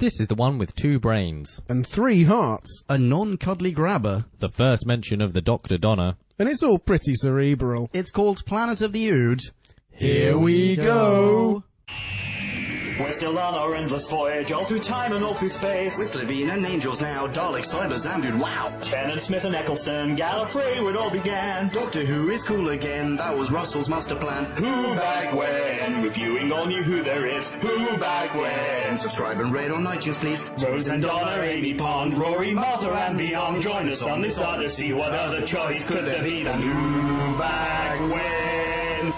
This is the one with 2 brains. And 3 hearts. A non-cuddly grabber. The first mention of the Dr. Donna. And it's all pretty cerebral. It's called Planet of the Ood. Here we go. We're still on our endless voyage, all through time and all through space. With Levine and Angels now, Daleks, Cybers, and Dude, wow! Tennant, Smith, and Eccleston, Gallifrey, where it all began. Doctor Who is cool again, that was Russell's master plan. Who back when? Reviewing all new Who there is. Who back when? Subscribe and rate on iTunes, please. Rose and Donna, Amy Pond, Rory, Martha, and beyond. Join us on this odyssey. What other choice could there be than Who back when?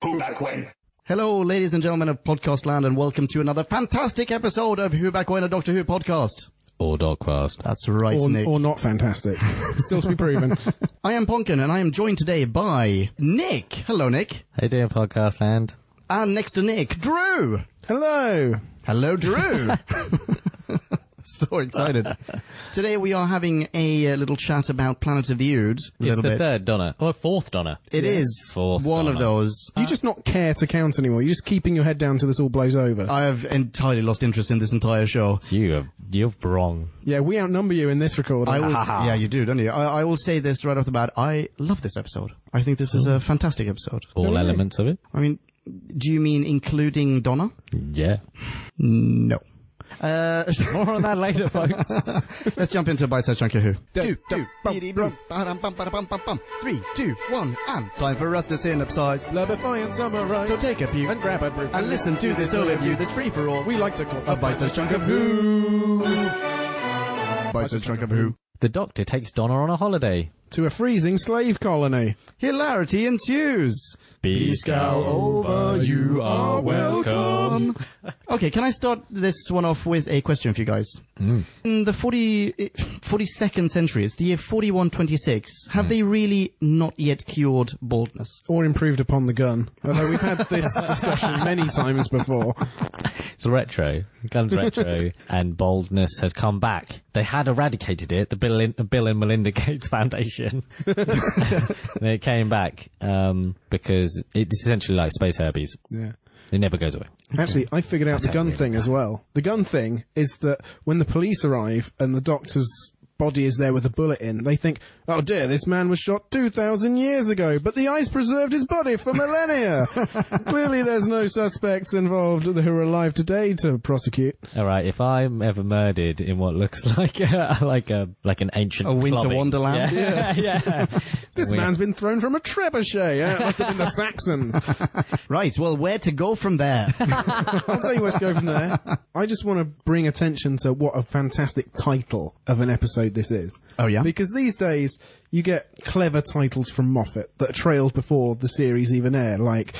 Who back when? Hello, ladies and gentlemen of Podcast Land, and welcome to another fantastic episode of Who Back When, a Doctor Who podcast. Or Dogcast. That's right, Nick. Or not fantastic. Still to be proven. I am Ponkin, and I am joined today by Nick. Hello, Nick. How you doing, Podcast Land? And next to Nick, Drew. Hello. Hello, Drew. So excited. Today we are having a little chat about Planet of the Ood. It's the third Donna. Or fourth Donna. It is Fourth one Donna. of those. Do you just not care to count anymore? You're just keeping your head down till this all blows over? I have entirely lost interest in this entire show. You're wrong. Yeah, we outnumber you in this recording. Yeah, you do, don't you? I will say this right off the bat. I love this episode. I think this is a fantastic episode. All elements of it? I mean, do you mean including Donna? Yeah. No. More on that later, folks. Let's jump into Bite-Sized Chunk of Who. 3, 2, 1, and time for us to synopsize. Labify and summarize. So take a pew and grab a brew. and listen to this overview, this free-for-all. We like to call A Bite-Sized Chunk of Who. Bite-Sized Chunk of Who. The Doctor takes Donna on a holiday. to a freezing slave colony. Hilarity ensues. Be scout over, you are welcome. Okay, can I start this one off with a question for you guys? In the 42nd century, it's the year 4126, have they really not yet cured baldness? Or improved upon the gun. Although we've had this discussion many times before. It's retro. Gun's retro. And baldness has come back. They had eradicated it, the Bill and Melinda Gates Foundation. And it came back because it's essentially like space herpes. Yeah. It never goes away. Actually, I figured out the gun thing as well. The gun thing is that when the police arrive and the doctor's body is there with a bullet in, they think, oh dear, this man was shot 2,000 years ago, but the ice preserved his body for millennia. Clearly there's no suspects involved who are alive today to prosecute. All right, if I'm ever murdered in what looks like an ancient A winter clubbing. wonderland? Yeah. yeah. This man's been thrown from a trebuchet. It must have been the Saxons. Right, well, where to go from there? I'll tell you where to go from there. I just want to bring attention to what a fantastic title of an episode this is. Oh, yeah? Because these days, you get clever titles from Moffat that are trailed before the series even air, like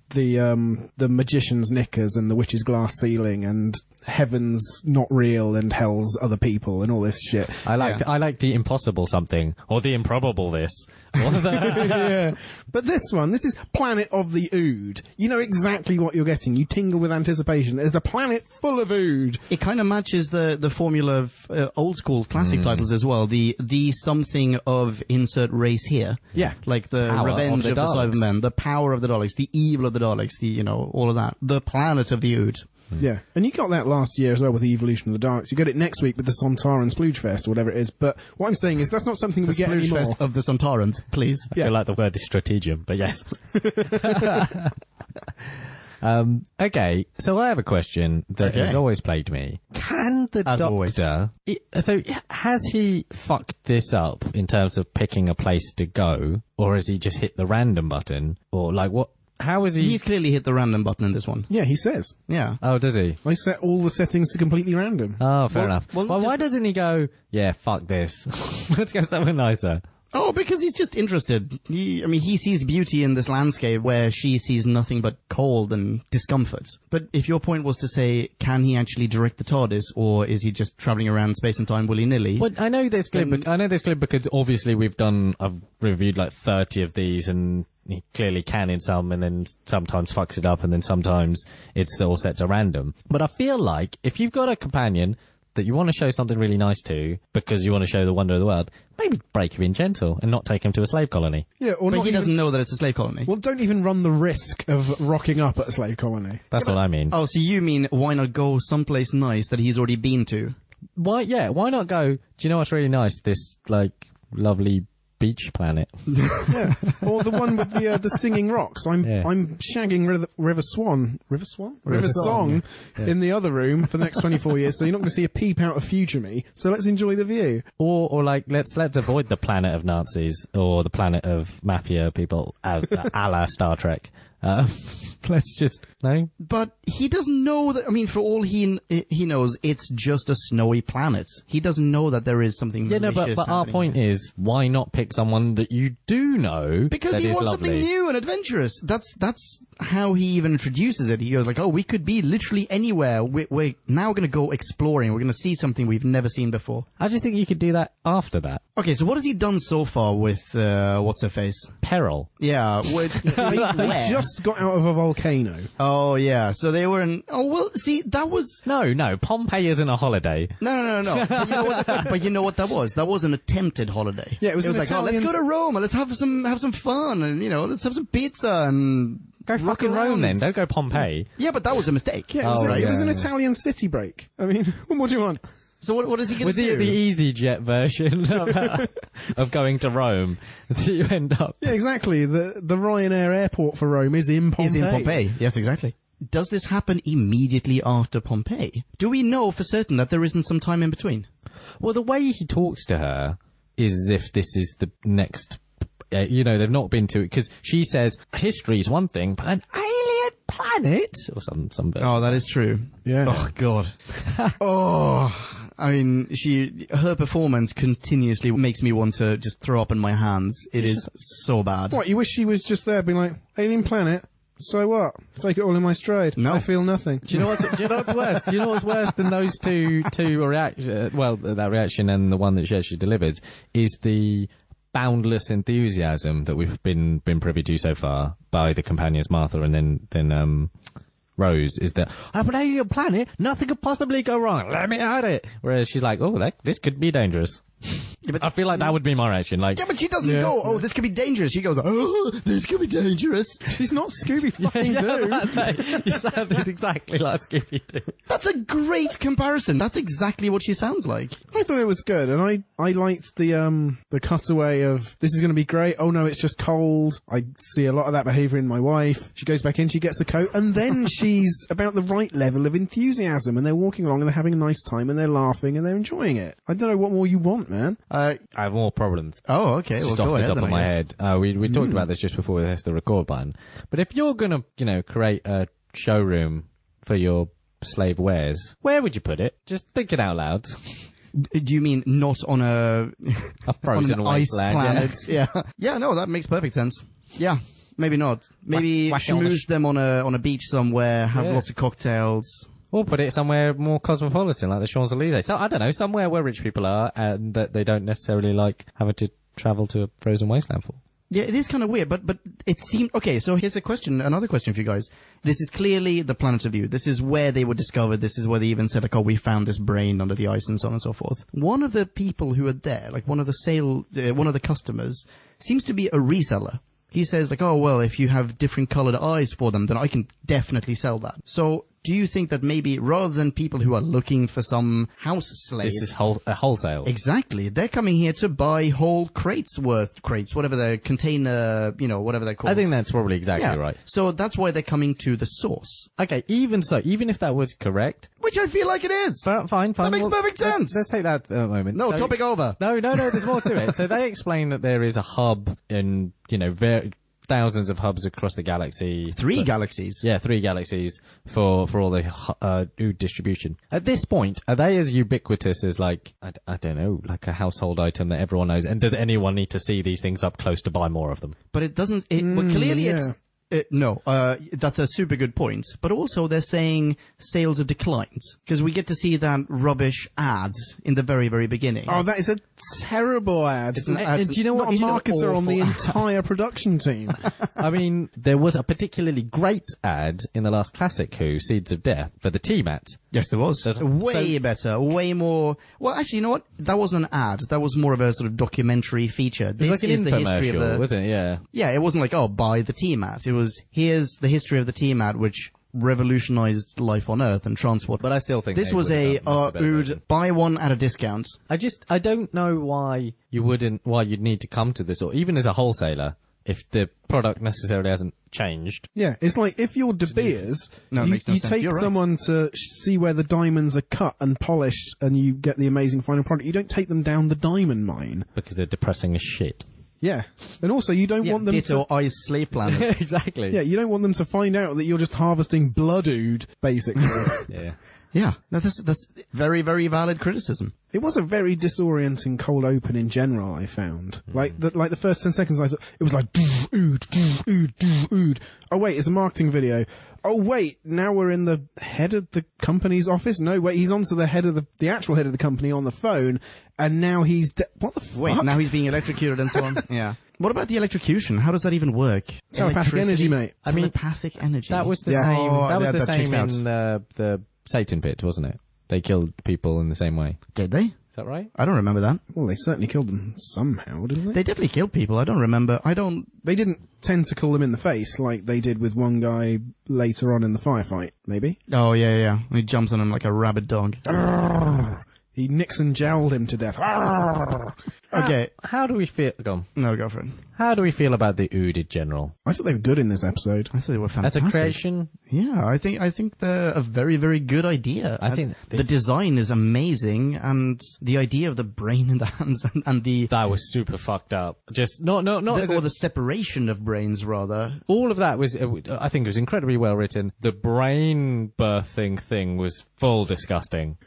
the Magician's Knickers and the Witch's Glass Ceiling and Heaven's Not Real and Hell's Other People and all this shit. I like the impossible something or the improbable this. Or the Yeah. But this is Planet of the Ood. You know exactly what you're getting. You tingle with anticipation. There's a planet full of Ood. It kind of matches the formula of old school classic titles as well. The something of insert race here. Yeah. Like the Power revenge of of the the Daleks. Cybermen, the power of the Daleks, the evil of the Daleks, all of that. The planet of the Ood. Yeah, and you got that last year as well with the evolution of the Daleks. You get it next week with the Sontaran Sploogefest or whatever it is. But what I'm saying is that's not something we get anymore. Fest of the Sontarans, please. I feel like the word is stratagem, but yes. Okay, so I have a question that has always plagued me. Can the As Doctor... always. So, has he fucked this up in terms of picking a place to go? Or has he just hit the random button? Or, like, what... How is he... He's clearly hit the random button in this one. Yeah, he says. Yeah. Oh, does he? I set all the settings to completely random. Oh, fair enough. well, Well, why doesn't he go, yeah, fuck this. Let's go somewhere nicer. Oh, because he's just interested. He sees beauty in this landscape where she sees nothing but cold and discomfort. But if your point was to say, can he actually direct the TARDIS, or is he just travelling around space and time willy-nilly? Well, I know this clip because obviously I've reviewed like 30 of these, and he clearly can in some, and then sometimes fucks it up, and then sometimes it's all set to random. But I feel like if you've got a companion that you want to show something really nice to because you want to show the wonder of the world, maybe break him in gentle and not take him to a slave colony. Yeah, or But not he even, doesn't know that it's a slave colony. well, don't even run the risk of rocking up at a slave colony. That's what I mean. Oh, so you mean why not go someplace nice that he's already been to? Why not go, do you know what's really nice? This, like, lovely beach planet. Yeah, or the one with the singing rocks. I'm shagging River Song in the other room for the next 24 years. So you're not going to see a peep out of future me. So let's enjoy the view. Or like, let's avoid the planet of Nazis or the planet of mafia people, a la Star Trek. Let's just, no? But he doesn't know that, I mean, for all he knows, it's just a snowy planet. He doesn't know that there is something malicious but our happening point there. is, why not pick someone that you do know Because that he is wants lovely? something new and adventurous. That's how he even introduces it. He goes like, oh, we could be literally anywhere. We're now going to go exploring. We're going to see something we've never seen before. I just think you could do that after that. Okay, so what has he done so far with, what's-her-face? Peril. Yeah, They just got out of a volcano. Oh, yeah, so they were in... Oh, well, see, that was... No, Pompeii isn't a holiday. No. But you know what that was? That was an attempted holiday. Yeah, it was an like, oh, let's Italian- go to Rome and let's have some fun and, let's have some pizza and... Go rock fucking Rome around. then, don't go Pompeii. Yeah, but that was a mistake. Yeah, it was right. an Italian city break. I mean, what do you want? So what is he going to Was do? it the EasyJet version of going to Rome that you end up? Yeah, exactly. The Ryanair airport for Rome is in Pompeii. Is in Pompeii. Yes, exactly. Does this happen immediately after Pompeii? Do we know for certain that there isn't some time in between? Well, the way he talks to her is as if this is the next... they've not been to it, because she says, history is one thing, but an alien planet? Or some Oh, that is true. Yeah. Oh, God. I mean, her performance continuously makes me want to just throw up in my hands. It is so bad. What, you wish she was just there being like, alien planet? So what? Take it all in my stride. No. I feel nothing. Do you know what's worse? Do you know what's worse than those two reactions? Well, that reaction and the one that she actually delivers is the boundless enthusiasm that we've been privy to so far by the companions Martha and then Rose. Is that I'm an alien planet, nothing could possibly go wrong. Let me at it. Whereas she's like, oh, this could be dangerous. Yeah, but I feel like that would be my reaction. Like, yeah, but she doesn't go, oh, this could be dangerous. She goes, oh, this could be dangerous. She's not Scooby fucking Doo. You sounded exactly like Scooby-Doo. That's a great comparison. That's exactly what she sounds like. I thought it was good, and I liked the cutaway of, this is going to be great, oh no, it's just cold. I see a lot of that behaviour in my wife. She goes back in, she gets a coat, and then she's about the right level of enthusiasm, and they're walking along, and they're having a nice time, and they're laughing, and they're enjoying it. I don't know what more you want, man. I have more problems. Oh, okay. It's Well, just go off the ahead top then, of I my guess. head. We talked about this just before we pressed the record button. But if you're going to, create a showroom for your slave wares, where would you put it? Just think it out loud. Do you mean not on a frozen on an ice wasteland, planet? Yeah. Yeah, no, that makes perfect sense. Yeah. Maybe not. Maybe Whack it on the schmooze them on a beach somewhere, have Yeah. lots of cocktails. Or put it somewhere more cosmopolitan, like the Champs-Elysees. So, I don't know, somewhere where rich people are and that they don't necessarily like having to travel to a frozen wasteland for. Yeah, it is kind of weird, but it seemed... Okay, so here's another question for you guys. This is clearly the Planet of View. This is where they were discovered. This is where they even said, like, oh, we found this brain under the ice and so on and so forth. One of the people who are there, like one of the customers, seems to be a reseller. He says, like, oh, well, if you have different colored eyes for them, then I can definitely sell that. So, do you think that maybe, rather than people who are looking for some house slave... This is wholesale. Exactly. They're coming here to buy whole crates, whatever the container, whatever they're called. I think that's probably exactly right. So that's why they're coming to the source. Okay, even if that was correct... Which I feel like it is. Fine. That makes perfect sense. Let's take that a moment. No, topic over. No, there's more to it. So they explain that there is a hub in, thousands of hubs across the galaxy. 3 galaxies. Yeah, 3 galaxies for all the food distribution. At this point, are they as ubiquitous as, like, I don't know, like a household item that everyone knows? And does anyone need to see these things up close to buy more of them? But it doesn't... But clearly yeah. No, that's a super good point. But also they're saying sales have declined because we get to see that rubbish ad in the very, very beginning. Oh, that is a terrible ad. It's an ad. Do you know what? It's an Marketer on the awful ad. entire production team. I mean, there was a particularly great ad in the last classic Who, Seeds of Death, for the T-Mat. Yes, there was. Way better, way more. Well, actually, you know what? That wasn't an ad. That was more of a sort of documentary feature. It was like an infomercial, wasn't it? Yeah. Yeah, it wasn't like, oh, buy the T-Mat. It was, here's the history of the T-Mat, which revolutionized life on Earth and transport. But I still think this they was would've done a better version. Ood, buy one at a discount. I don't know why you'd need to come to this, or even as a wholesaler, if the product necessarily hasn't changed. Yeah, it's like if you're De Beers, No, it you makes no sense. take You're right. someone to see where the diamonds are cut and polished and you get the amazing final product. You don't take them down the diamond mine. Because they're depressing as shit. Yeah. And also you don't want them Ditto to... Ice Slave Planet. Exactly. Yeah, you don't want them to find out that you're just harvesting blood ood, basically. Yeah. Yeah, no, that's very, very valid criticism. It was a very disorienting cold open in general, I found. Like the first 10 seconds, I thought, it was like, ood, ood, ood. Oh wait, it's a marketing video. Oh wait, now we're in the head of the company's office? No, wait, he's onto the head of the actual head of the company on the phone, and now he's what the fuck? Wait, now he's being electrocuted and so on? Yeah. What about the electrocution? How does that even work? Telepathic energy, mate. I mean, telepathic energy. That was the Yeah. same. Oh, that was the that same checks out. in the Satan pit, wasn't it? They killed people in the same way. Did they? Is that right? I don't remember that. Well, they certainly killed them somehow, didn't they? They definitely killed people. I don't remember. They didn't tentacle them in the face like they did with one guy later on in the firefight, maybe. Oh, yeah. He jumps on him like a rabid dog. He Nixon jowled him to death. Okay. How do we feel? Go on. No, go for it. How do we feel about the Ood in general? I thought they were good in this episode. I thought they were As fantastic. a creation, Yeah, I think they're a very, very good idea. I think the design is amazing, and the idea of the brain in the hands and the that was super fucked up. Just not as or the separation of brains rather. all of that was. I think it was incredibly well written. The brain birthing thing was full disgusting.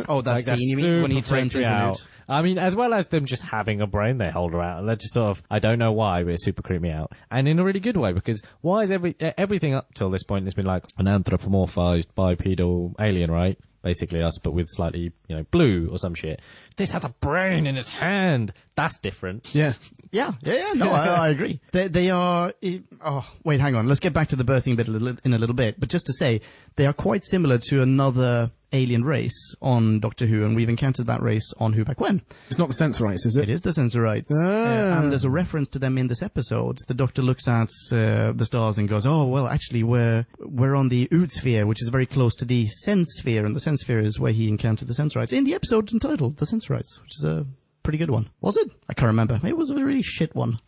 Oh, that Like, scene that you mean when he super turns freaked me into an out. Ood? I mean, as well as them just having a brain they hold around, they're just sort of, I don't know why, but it super creeped me out. And in a really good way, because why is everything up till this point has been like an anthropomorphized bipedal alien, right? Basically us, but with slightly, blue or some shit. This has a brain in its hand. That's different. Yeah. Yeah. No, I agree. They are. Oh, wait, hang on. Let's get back to the birthing bit in a little bit. But just to say, they are quite similar to another alien race on Doctor Who, and we've encountered that race on Who Back When. It's not the Sensorites, is it? It is the Sensorites. And there's a reference to them in this episode. The Doctor looks at the stars and goes, oh, well, actually, we're on the Ood sphere, which is very close to the Sense sphere, and the Sense sphere is where he encountered the Sensorites in the episode entitled The Sensorites, which is a pretty good one. Was it? I can't remember. Maybe it was a really shit one.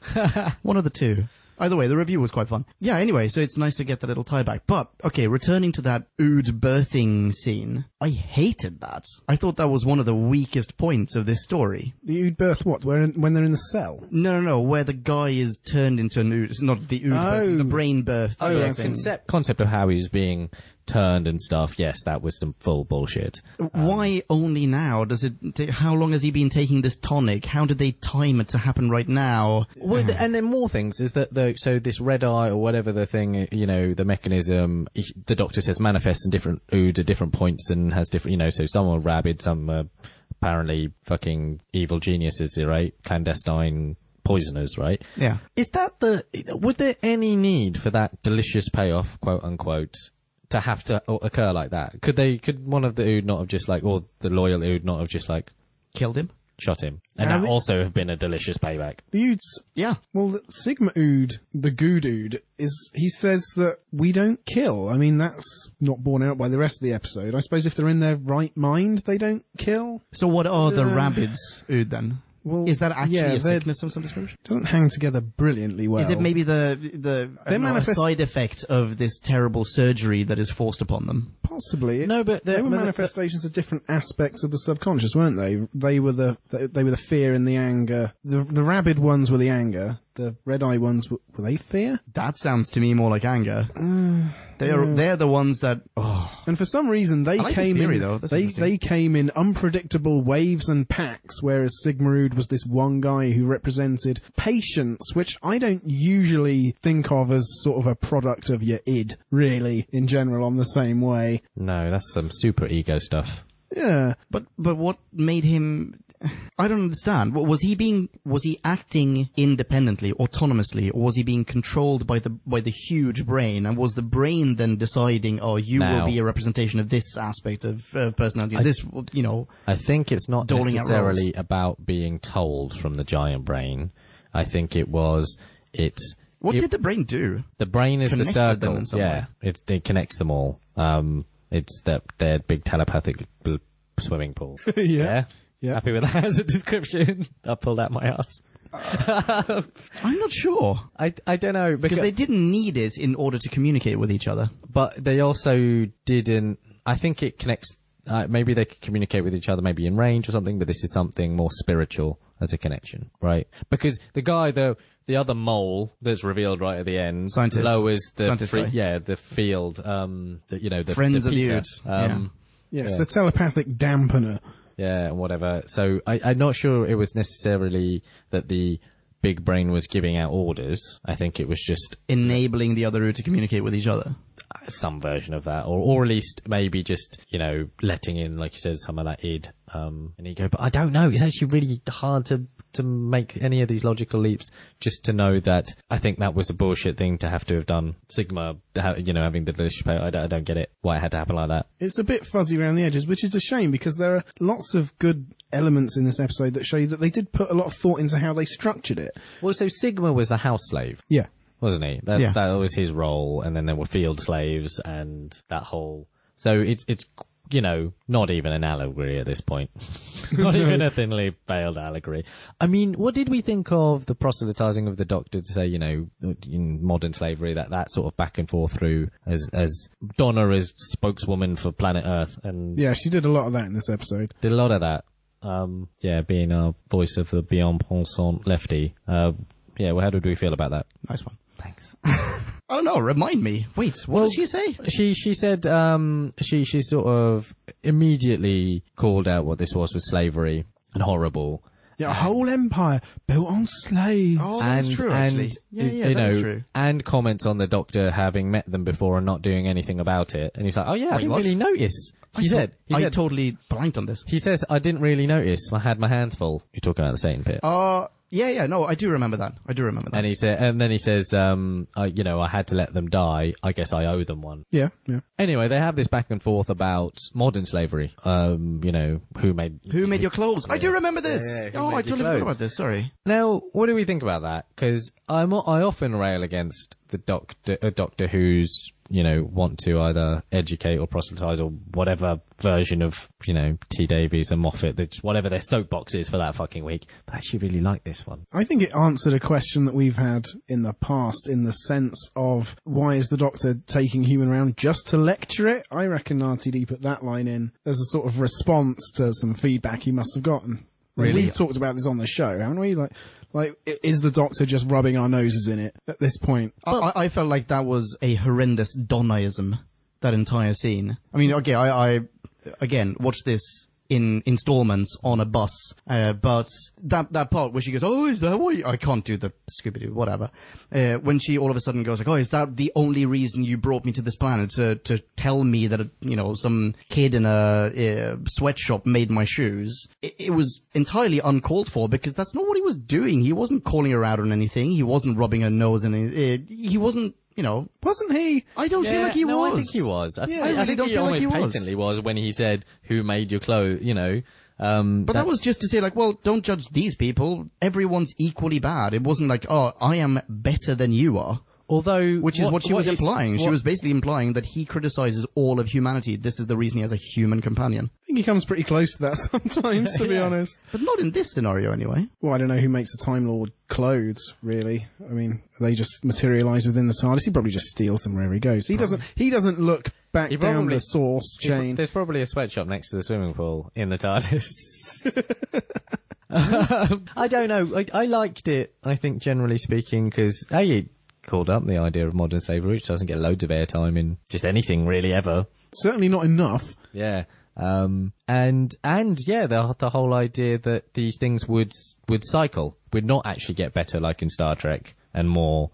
One of the two. Either way, the review was quite fun. Yeah, anyway, so it's nice to get that little tie back. But, okay, returning to that Ood birthing scene, I hated that. I thought that was one of the weakest points of this story. The Ood birth what? When they're in the cell? No, where the guy is turned into an Ood. It's not the Ood birth, the brain birth. Oh, yeah, birthing. concept of how he was being turned and stuff. Yes, that was some full bullshit. Why only now? Does it take, how long has he been taking this tonic? How did they time it to happen right now? Well, and then more things is that so this red eye or whatever the thing, the mechanism, the Doctor says manifests in different Oods at different points and has different, so some are rabid, some are apparently fucking evil geniuses, right? Clandestine poisoners, right? Yeah. Is that would there any need for that delicious payoff, quote unquote, to have to occur like that? Could one of the Ood not have just or the loyal Ood not have just Killed him? shot him? And that also have been a delicious payback. The Oods... Yeah. Well, the Sigma Ood, the Good Ood, he says that we don't kill. I mean, that's not borne out by the rest of the episode. I suppose if they're in their right mind, they don't kill. So what are the rabbits Ood then? Well, is that actually yeah, a sickness of some description? Doesn't hang together brilliantly well. Is it maybe a side effect of this terrible surgery that is forced upon them? Possibly. No, but they were manifestations of different aspects of the subconscious, weren't they? They were the fear and the anger. The rabid ones were the anger. The red eye ones were they fear? That sounds to me more like anger. They're the ones that. Oh. And for some reason, they like came this theory, in. though. That's They came in unpredictable waves and packs, whereas Sigmarud was this one guy who represented patience, which I don't usually think of as sort of a product of your id, really, in general, on the same way. No, that's some super ego stuff. Yeah. But what made him? I don't understand. Was he acting independently, autonomously, or was he being controlled by the huge brain? And was the brain then deciding, oh, you will be a representation of this aspect of personality? I think it's not doling out necessarily about being told from the giant brain. I think it was What did the brain do? The brain is the Connected circle. them in some way. It connects them all. It's their big telepathic swimming pool. Yeah. Yeah. Happy with that as a description? I pulled out my ass. I'm not sure. I don't know. Because they didn't need it in order to communicate with each other. But they also didn't... I think it connects... maybe they could communicate with each other maybe in range or something, but this is something more spiritual as a connection, right? Because the guy, the other mole that's revealed right at the end... Scientist. Lowers the... Scientist guy. Yeah, the field... the Friends of Peter, Youth. Yes, the telepathic dampener. Yeah, and whatever. So I'm not sure it was necessarily that the big brain was giving out orders. I think it was just... enabling the other to communicate with each other. Some version of that. Or at least maybe just, letting in, like you said, some of that id and ego. But I don't know. It's actually really hard to make any of these logical leaps just to know that I think that was a bullshit thing to have done. Sigma, having the delicious power. I don't get it. Why it had to happen like that. It's a bit fuzzy around the edges, which is a shame because there are lots of good elements in this episode that show you that they did put a lot of thought into how they structured it. Well, so Sigma was the house slave. Yeah. Wasn't he? That was his role, and then there were field slaves and that whole... So it's not even an allegory at this point. Not even a thinly veiled allegory. I mean, what did we think of the proselytizing of the Doctor to say, in modern slavery, that sort of back and forth through as Donna is spokeswoman for planet Earth? And yeah, she did a lot of that in this episode. Did a lot of that. Being our voice of the beyond pensant lefty. Well, how did we feel about that? Nice one. Thanks. I don't know. Remind me. Wait, what did she say? She said she sort of immediately called out what this was slavery and horrible. Yeah, a whole empire built on slaves. Oh, that's true, actually. That's true. And comments on the Doctor having met them before and not doing anything about it. And he's like, oh yeah, I didn't really notice. He said, I totally blanked on this. He says, I didn't really notice. I had my hands full. You're talking about the Satan pit. No, I do remember that. And he said, and then he says, I had to let them die. I guess I owe them one. Yeah. Anyway, they have this back and forth about modern slavery. Who made your clothes? I do remember this. Yeah, I totally forgot about this. Sorry. Now, what do we think about that? Because I often rail against the Doctor who's want to either educate or proselytize or whatever version of, T. Davies and Moffat, whatever their soapbox is for that fucking week. But I actually really like this one. I think it answered a question that we've had in the past in the sense of why is the Doctor taking human around just to lecture it? I reckon RTD put that line in as a sort of response to some feedback he must have gotten. Really? We've talked about this on the show, haven't we? Like, is the Doctor just rubbing our noses in it at this point? I felt like that was a horrendous Donnaism, that entire scene. I mean, okay, I again watched this in installments on a bus, but that part where she goes, oh, is that why? I can't do the Scooby-Doo, whatever. When she all of a sudden goes like, oh, is that the only reason you brought me to this planet to tell me that some kid in a sweatshop made my shoes? It was entirely uncalled for because that's not what he was doing. He wasn't calling her out on anything. He wasn't rubbing her nose in it. He wasn't. Wasn't he? I don't feel like he was. I think he was. I really think don't he feel like almost he was. patently was when he said, who made your clothes, But that was just to say, like, well, don't judge these people. Everyone's equally bad. It wasn't like, oh, I am better than you are. Although... Which is what she was implying. She was basically implying that he criticizes all of humanity. This is the reason he has a human companion. I think he comes pretty close to that sometimes, to be honest. But not in this scenario, anyway. Well, I don't know who makes the Time Lord clothes, really. I mean, they just materialise within the TARDIS. He probably just steals them wherever he goes. He doesn't look back down the source chain. There's probably a sweatshop next to the swimming pool in the TARDIS. I don't know. I liked it, I think, generally speaking, because, called up, the idea of modern slavery, which doesn't get loads of airtime in just anything really ever. Certainly not enough. Yeah. And yeah, the whole idea that these things would cycle, would not actually get better like in Star Trek and more,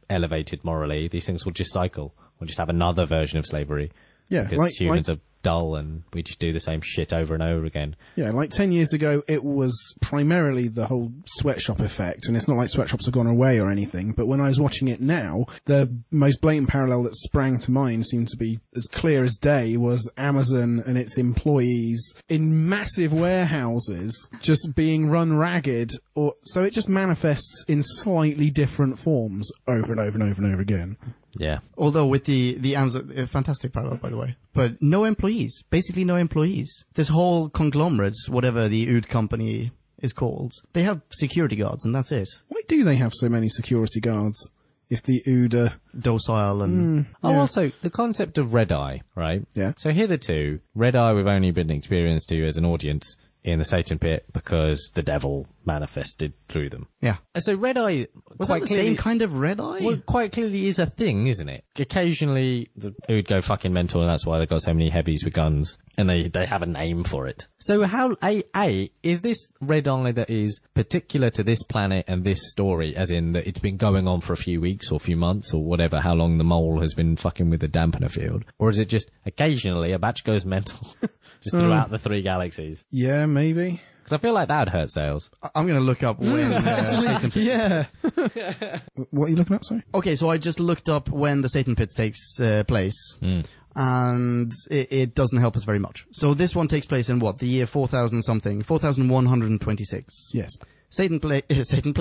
elevated morally. These things will just cycle. We'll just have another version of slavery. Yeah, because humans are dull and we just do the same shit over and over again. Yeah, like 10 years ago, it was primarily the whole sweatshop effect, and it's not like sweatshops have gone away or anything, but when I was watching it now, the most blatant parallel that sprang to mind seemed to be as clear as day was Amazon and its employees in massive warehouses just being run ragged, so it just manifests in slightly different forms over and over and over and over again. Yeah. Although with the Amazon, a fantastic parallel, by the way. But no employees. Basically no employees. This whole conglomerate, whatever the Ood company is called, they have security guards and that's it. Why do they have so many security guards if the Ood are docile and... Also, the concept of red eye, right? Yeah. So hitherto, red eye we've only been experienced to as an audience in the Satan pit because the devil manifested through them. Yeah. So red eye Was that the same kind of red eye? Well, quite clearly is a thing, isn't it? Occasionally, it would go fucking mental, and that's why they've got so many heavies with guns, and they have a name for it. So how, is this red eye that is particular to this planet and this story, as in that it's been going on for a few weeks or a few months or whatever, how long the mole has been fucking with the dampener field? Or is it just occasionally a batch goes mental, just throughout the 3 galaxies? Yeah, maybe. Because I feel like that would hurt sales. I'm going to look up when... Yeah. What are you looking up, sorry? Okay, so I just looked up when the Satan Pit takes place, and it doesn't help us very much. So this one takes place in what? The year 4000 something? 4126. Yes. Satan Place? Satan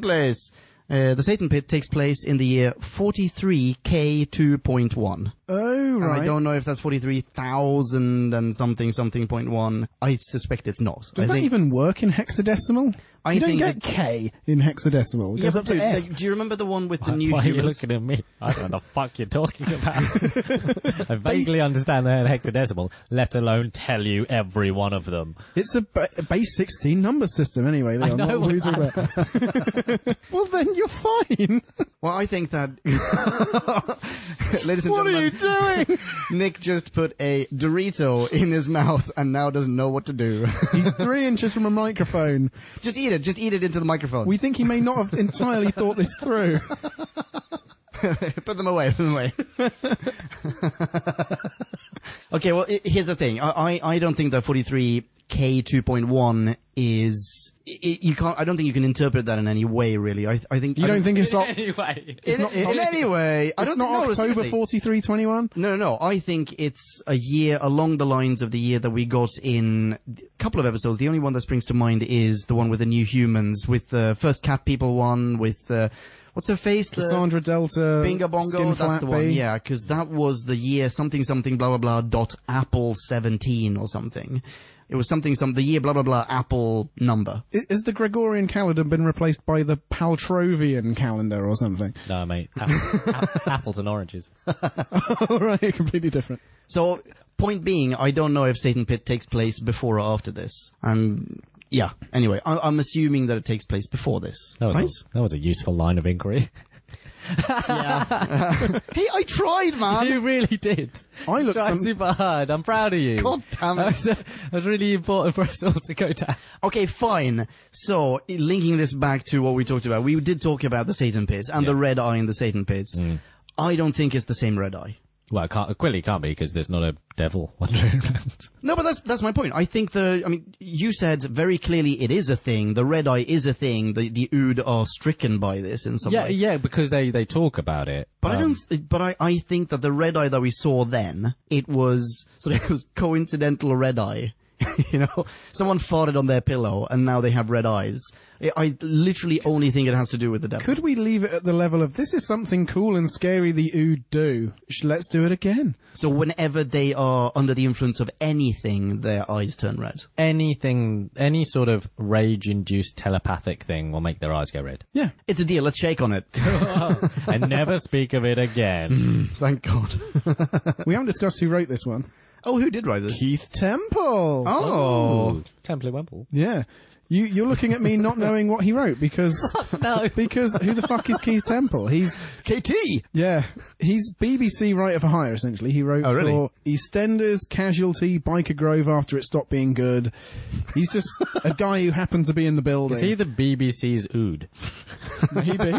Place! The Satan Pit takes place in the year 43K2.1. Oh, right. And I don't know if that's 43,000 and something point one. I suspect it's not. Does that even work in hexadecimal? You don't get K in hexadecimal. It goes up to F. Like, do you remember the one with the new Why humans? are you looking at me? I don't know the fuck you're talking about. I vaguely understand the hexadecimal, let alone tell you every one of them. It's a base 16 number system anyway, Leon. I know What are you talking about? Well, then you're fine. Well, I think that... Ladies and What gentlemen, are you doing? Nick just put a Dorito in his mouth and now doesn't know what to do. He's 3 inches from a microphone. Just eat it into the microphone. We think he may not have entirely thought this through. Put them away. Okay, well, here's the thing. I don't think that 43K2.1 is... you can't... I don't think you can interpret that in any way, really. I think... You don't think it's... Anyway. In any way. I It's don't not think, October seriously. 4321? No. I think it's a year along the lines of the year that we got in a couple of episodes. The only one that springs to mind is the one with the new humans, with the first cat people one, with... what's her face? Cassandra Delta. Bingo Bongo, Skin that's Flat the one. Bee. Yeah, because that was the year something blah blah blah .apple 17 or something. It was something the year blah blah blah Apple number. Has the Gregorian calendar been replaced by the Paltrovian calendar or something? No, mate. Apples and oranges. All right, completely different. So, point being, I don't know if Satan Pit takes place before or after this. And yeah, anyway, I'm assuming that it takes place before this. That right? was a useful line of inquiry. Yeah. Hey, I tried, man. You really did. I looked Tried super hard. I'm proud of you. God damn it. That was really important for us all to go down. Okay, fine. So, linking this back to what we talked about, we did talk about the Satan Pits and the red eye in the Satan Pits. I don't think it's the same red eye. Well, it clearly can't be because there's not a devil wandering around. No, but that's my point. I think you said very clearly it is a thing. The red eye is a thing. The Ood are stricken by this in some way. Yeah, because they talk about it. But I think that the red eye that we saw then, it was coincidental red eye. You know, someone farted on their pillow and now they have red eyes. I literally only think it has to do with the devil. Could we leave it at the level of, this is something cool and scary the Ood do. Let's do it again. So whenever they are under the influence of anything, their eyes turn red. Anything, any sort of rage-induced telepathic thing will make their eyes go red. Yeah. It's a deal. Let's shake on it. And never speak of it again. Thank God. We haven't discussed who wrote this one. Oh, who did write this? Keith Temple. Oh. Temple Wemple. Yeah. You're looking at me not knowing what he wrote because No. because who the fuck is Keith Temple? He's KT! yeah, he's BBC writer for hire essentially. He wrote really? for EastEnders, Casualty, Biker Grove after it stopped being good. He's just a guy who happened to be in the building. Is he the BBC's Ood? Maybe.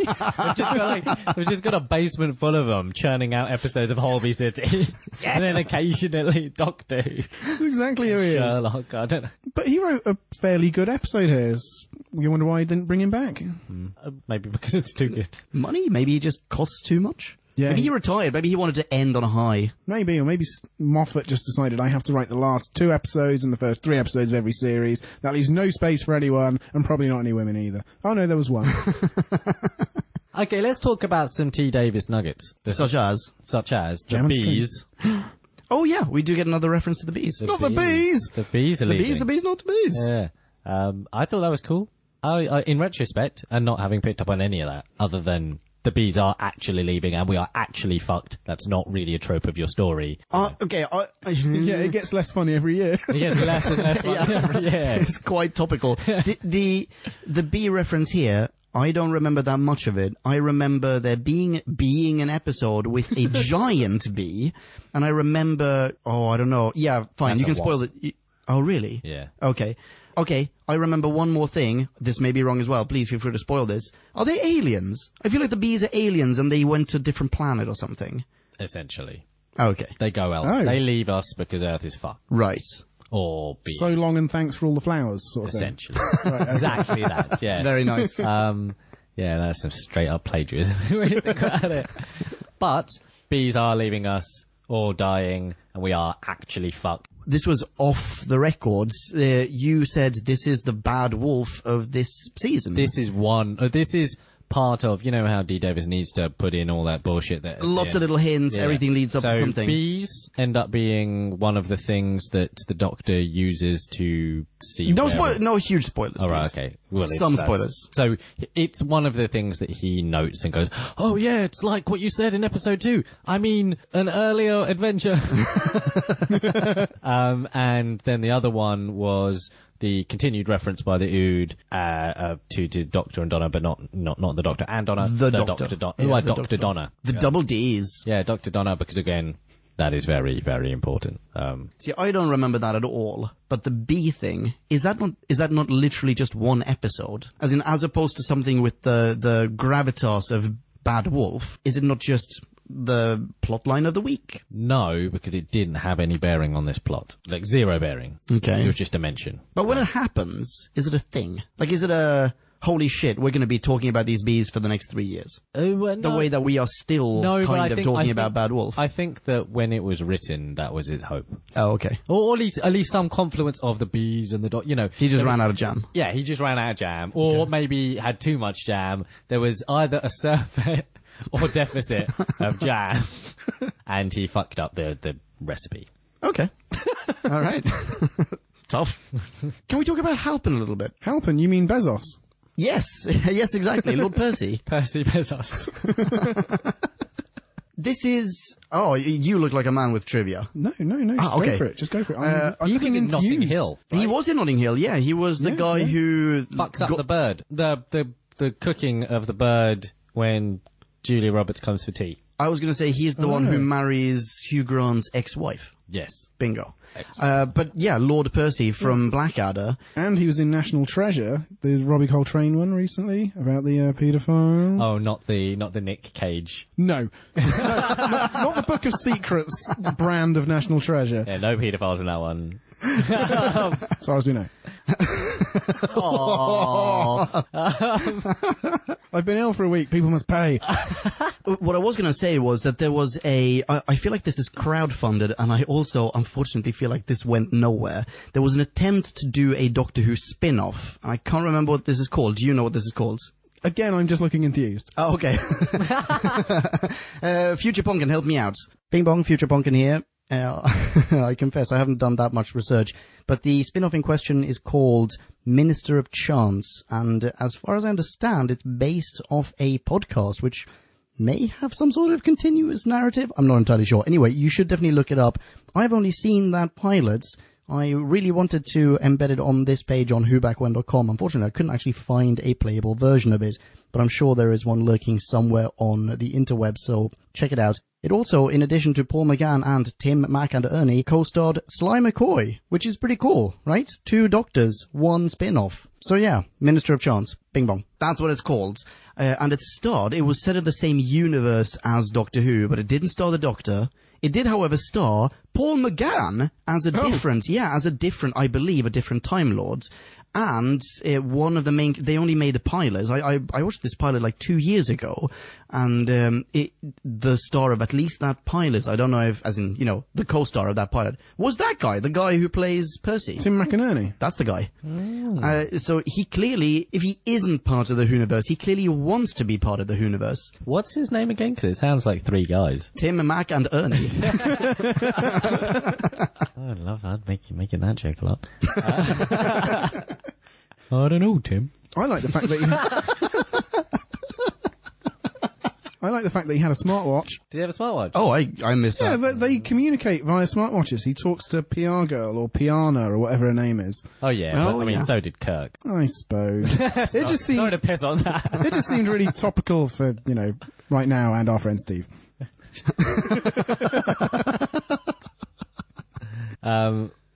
We've just got a basement full of them churning out episodes of Holby City. And then occasionally Doctor Who. That's exactly who he is. Sherlock, I don't know. But he wrote a fairly good episode here. You wonder why he didn't bring him back? Maybe because it's too good. Money? Maybe he just costs too much? Yeah. Maybe he retired. Maybe he wanted to end on a high. Maybe, or maybe Moffat just decided I have to write the last 2 episodes and the first 3 episodes of every series. That leaves no space for anyone, and probably not any women either. Oh no, there was one. Okay, let's talk about some T. Davis nuggets. Such as? The Jam bees. Oh yeah, we do get another reference to the bees. Not the bees! The bees are The leaving. bees, not the bees. Yeah. I thought that was cool. I, in retrospect, and not having picked up on any of that, other than the bees are actually leaving and we are actually fucked. That's not really a trope of your story. Okay. Yeah, it gets less funny every year. It gets less and less fun every year. It's quite topical. The bee reference here, I don't remember that much of it. I remember there being an episode with a giant bee, and I remember, I don't know. Yeah, fine, That's you can a spoil wasp. it. Oh, really? Yeah. Okay, I remember one more thing. This may be wrong as well. Please feel free to spoil this. Are they aliens? I feel like the bees are aliens and they went to a different planet or something. Essentially. Okay. They go elsewhere. Oh. They leave us because Earth is fucked. Right. Or be So long and thanks for all the flowers, sort of thing. essentially. Exactly that, yeah. Very nice. Yeah, that's some straight up plagiarism when you think about it. But bees are leaving us or dying, and we are actually fucked. This was off the records. You said this is the bad wolf of this season. This is part of, you know how D. Davis needs to put in all that bullshit that... Lots of little hints, everything leads up to something. Bees end up being one of the things that the Doctor uses to see... No huge spoilers. All right, please. okay. Well, Some spoilers. So it's one of the things that he notes and goes, oh yeah, it's like what you said in episode 2. I mean, an earlier adventure. And then the other one was the continued reference by the Ood to Doctor and Donna, but not the Doctor and Donna. The Doctor. Dr. Donna. The double Ds. Yeah, Dr. Donna, because again, that is very, very important. See, I don't remember that at all. But the bee thing, is that not literally just one episode? As opposed to something with the gravitas of Bad Wolf, is it not just the plot line of the week? No, because it didn't have any bearing on this plot. Like, 0 bearing. Okay. It was just a mention. But when it happens, is it a thing? Like, is it a, holy shit, we're going to be talking about these bees for the next 3 years? The way that we are still kind of talking about Bad Wolf. I think that when it was written, that was his hope. Oh, okay. Or at least some confluence of the bees and the He just ran out of jam. Yeah, he just ran out of jam. Or maybe had too much jam. There was either a surfeit or deficit of jam. And he fucked up the recipe. Okay. All right. Tough. Can we talk about Halpin a little bit? Halpin, you mean Bezos? Yes. Yes, exactly. Lord Percy. Percy Bezos. This is... Oh, you look like a man with trivia. No, just okay. go for it. Just go for it. I'm He was looking in Notting enthused. Hill. He was in Notting Hill, yeah. He was the guy who... Fucks up the bird. The cooking of the bird when Julia Roberts comes for tea. I was going to say he's the one who marries Hugh Grant's ex-wife. Yes. Bingo. But yeah, Lord Percy from Blackadder. And he was in National Treasure, the Robbie Coltrane one recently, about the paedophile. Oh, not the Nick Cage. No. Not the Book of Secrets brand of National Treasure, Yeah, no paedophiles in that one. as far as we know. I've been ill for a week, people must pay. What I was going to say was that there was I feel like this is crowdfunded, and I also unfortunately feel like this went nowhere. There was an attempt to do a Doctor Who spin-off. I can't remember what this is called. Do you know what this is called? Again, I'm just looking enthused. Oh, okay. Future Punkin, help me out. Bing bong, Future Punkin here. I confess I haven't done that much research, but the spin-off in question is called Minister of Chance, and as far as I understand, it's based off a podcast which may have some sort of continuous narrative. I'm not entirely sure. Anyway, you should definitely look it up. I've only seen that pilot I really wanted to embed it on this page on whobackwhen.com. Unfortunately, I couldn't actually find a playable version of it, but I'm sure there is one lurking somewhere on the interweb, so check it out. It also, in addition to Paul McGann and Tim, Mac, and Ernie, co-starred Sly McCoy, which is pretty cool, right? 2 Doctors, 1 spin-off. So yeah, Minister of Chance. Bing bong. That's what it's called. And it was set in the same universe as Doctor Who, but it didn't star the Doctor. It did, however, star Paul McGann as a different, I believe, a different Time Lord. And one of the main, they only made a pilot. I watched this pilot like 2 years ago, and the star of at least that pilot, I don't know if, as in, you know, the co-star of that pilot, was that guy, the guy who plays Percy. Tim McInerney. That's the guy. So he clearly, if he isn't part of the Whoniverse, he clearly wants to be part of the Whoniverse. What's his name again? Because it sounds like 3 guys. Tim, Mac, and Ernie. I love that. Making that joke a lot. I don't know, Tim. I like the fact that he had a smartwatch. Did he have a smartwatch? Oh, I missed that. Yeah, they communicate via smartwatches. He talks to PR Girl or Piana or whatever her name is. Oh, yeah. Oh, but, I mean, yeah. so did Kirk. I suppose. It just Sorry seemed to piss on that. it just seemed really topical for, you know, right now and our friend Steve.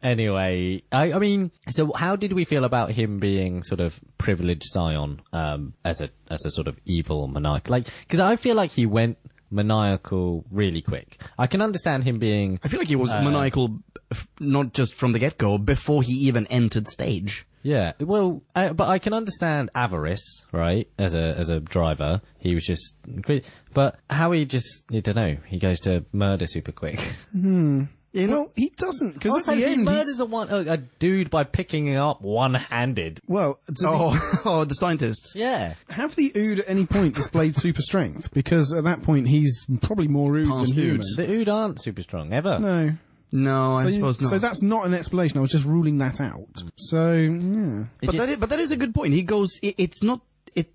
Anyway, I mean, so how did we feel about him being sort of privileged scion, as a sort of evil monarch? Like, because I feel like he went maniacal really quick. I can understand him being. I feel like he was maniacal, not just from the get-go, before he even entered stage. Yeah, well, but I can understand avarice, right? As a driver, he was just. But how he just, I don't know. He goes to murder super quick. You know, well, he doesn't, because at the he end murders a dude by picking him up one-handed. Well, the scientists. Yeah. Have the Ood at any point displayed super strength? Because at that point he's probably more Ood than human. The Ood aren't super strong, ever. No, I suppose not. So that's not an explanation. I was just ruling that out. So, yeah. But that is a good point. He goes, it's not,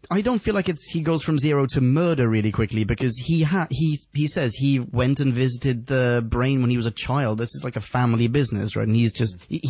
I don't feel like he goes from 0 to murder really quickly, because he says he went and visited the brain when he was a child. This is like a family business, right? And he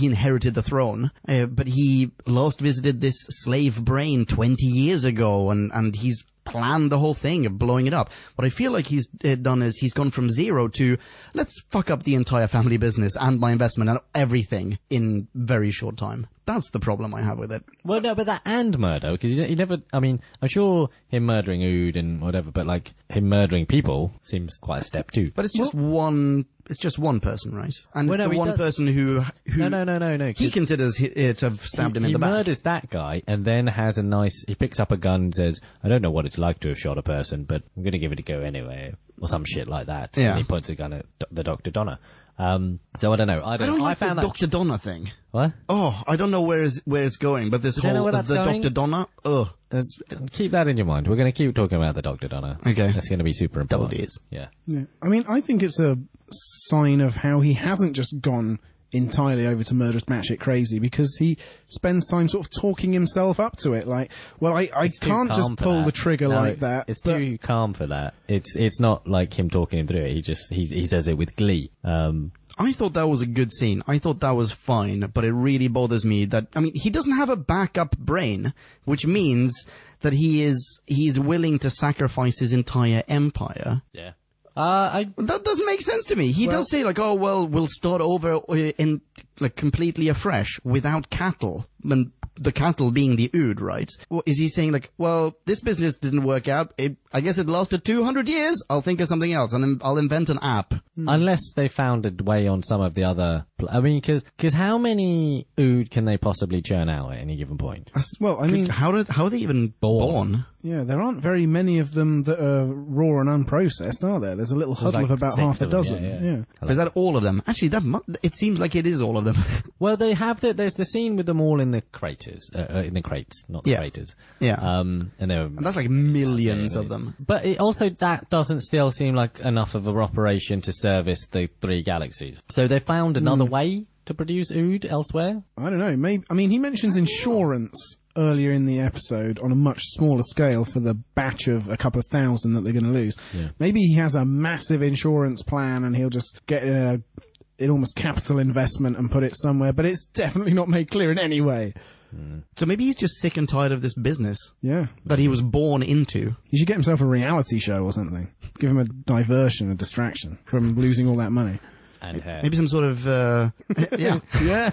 inherited the throne. But he last visited this slave brain 20 years ago, and he's planned the whole thing of blowing it up. What I feel like he's done is he's gone from 0 to let's fuck up the entire family business and my investment and everything in very short time. That's the problem I have with it. Well, no, but that and murder, because he never, I mean, I'm sure him murdering Ood and whatever, but like him murdering people seems quite a step too. But it's just one person, right? And it's the one person who No. He considers it to have stabbed him in the back. He murders that guy and then has he picks up a gun and says, I don't know what it's like to have shot a person, but I'm going to give it a go anyway, or some shit like that. Yeah. And he points a gun at the Dr. Donna. So I don't know. I don't like found this Dr. Donna thing. What? Oh, I don't know where it's going, but this whole Dr. Donna. Ugh. Keep that in your mind. We're going to keep talking about the Dr. Donna. Okay. That's going to be super important. Double D's. Yeah. I mean, I think it's a sign of how he hasn't just gone entirely over to murderous batshit crazy, because he spends time sort of talking himself up to it. Like, well, I can't just pull the trigger like that. It's too calm for that. It's not like him talking him through it. He says it with glee. I thought that was a good scene. I thought that was fine, but it really bothers me that, I mean, he doesn't have a backup brain, which means that he's willing to sacrifice his entire empire. Yeah. That doesn't make sense to me. He does say, like, oh, well, we'll start over in, like, completely afresh without cattle. And the cattle being the Ood, right? Well, is he saying, like, well, this business didn't work out. I guess it lasted 200 years. I'll think of something else, and I'll invent an app. Unless they found a way on some of the other... I mean, because how many Ood can they possibly churn out at any given point? Well, I mean... How are they even born? Yeah, there aren't very many of them that are raw and unprocessed, are there? There's a little huddle of about half a dozen. Yeah. Is that all of them? Actually, it seems like it is all of them. Well, they have there's the scene with them all in the craters, in the crates, not the craters. Yeah. And that's like millions of them. But that doesn't still seem like enough of an operation to service the 3 galaxies. So they found another way to produce Ood elsewhere? I don't know. Maybe. I mean, he mentions insurance earlier in the episode on a much smaller scale for the batch of a couple of thousand that they're going to lose. Yeah. Maybe he has a massive insurance plan and he'll just get enormous capital investment and put it somewhere, but it's definitely not made clear in any way. So maybe he's just sick and tired of this business Yeah. that he was born into. He should get himself a reality show or something. Give him a diversion, a distraction from losing all that money. And hair. Maybe some sort of, yeah. Yeah.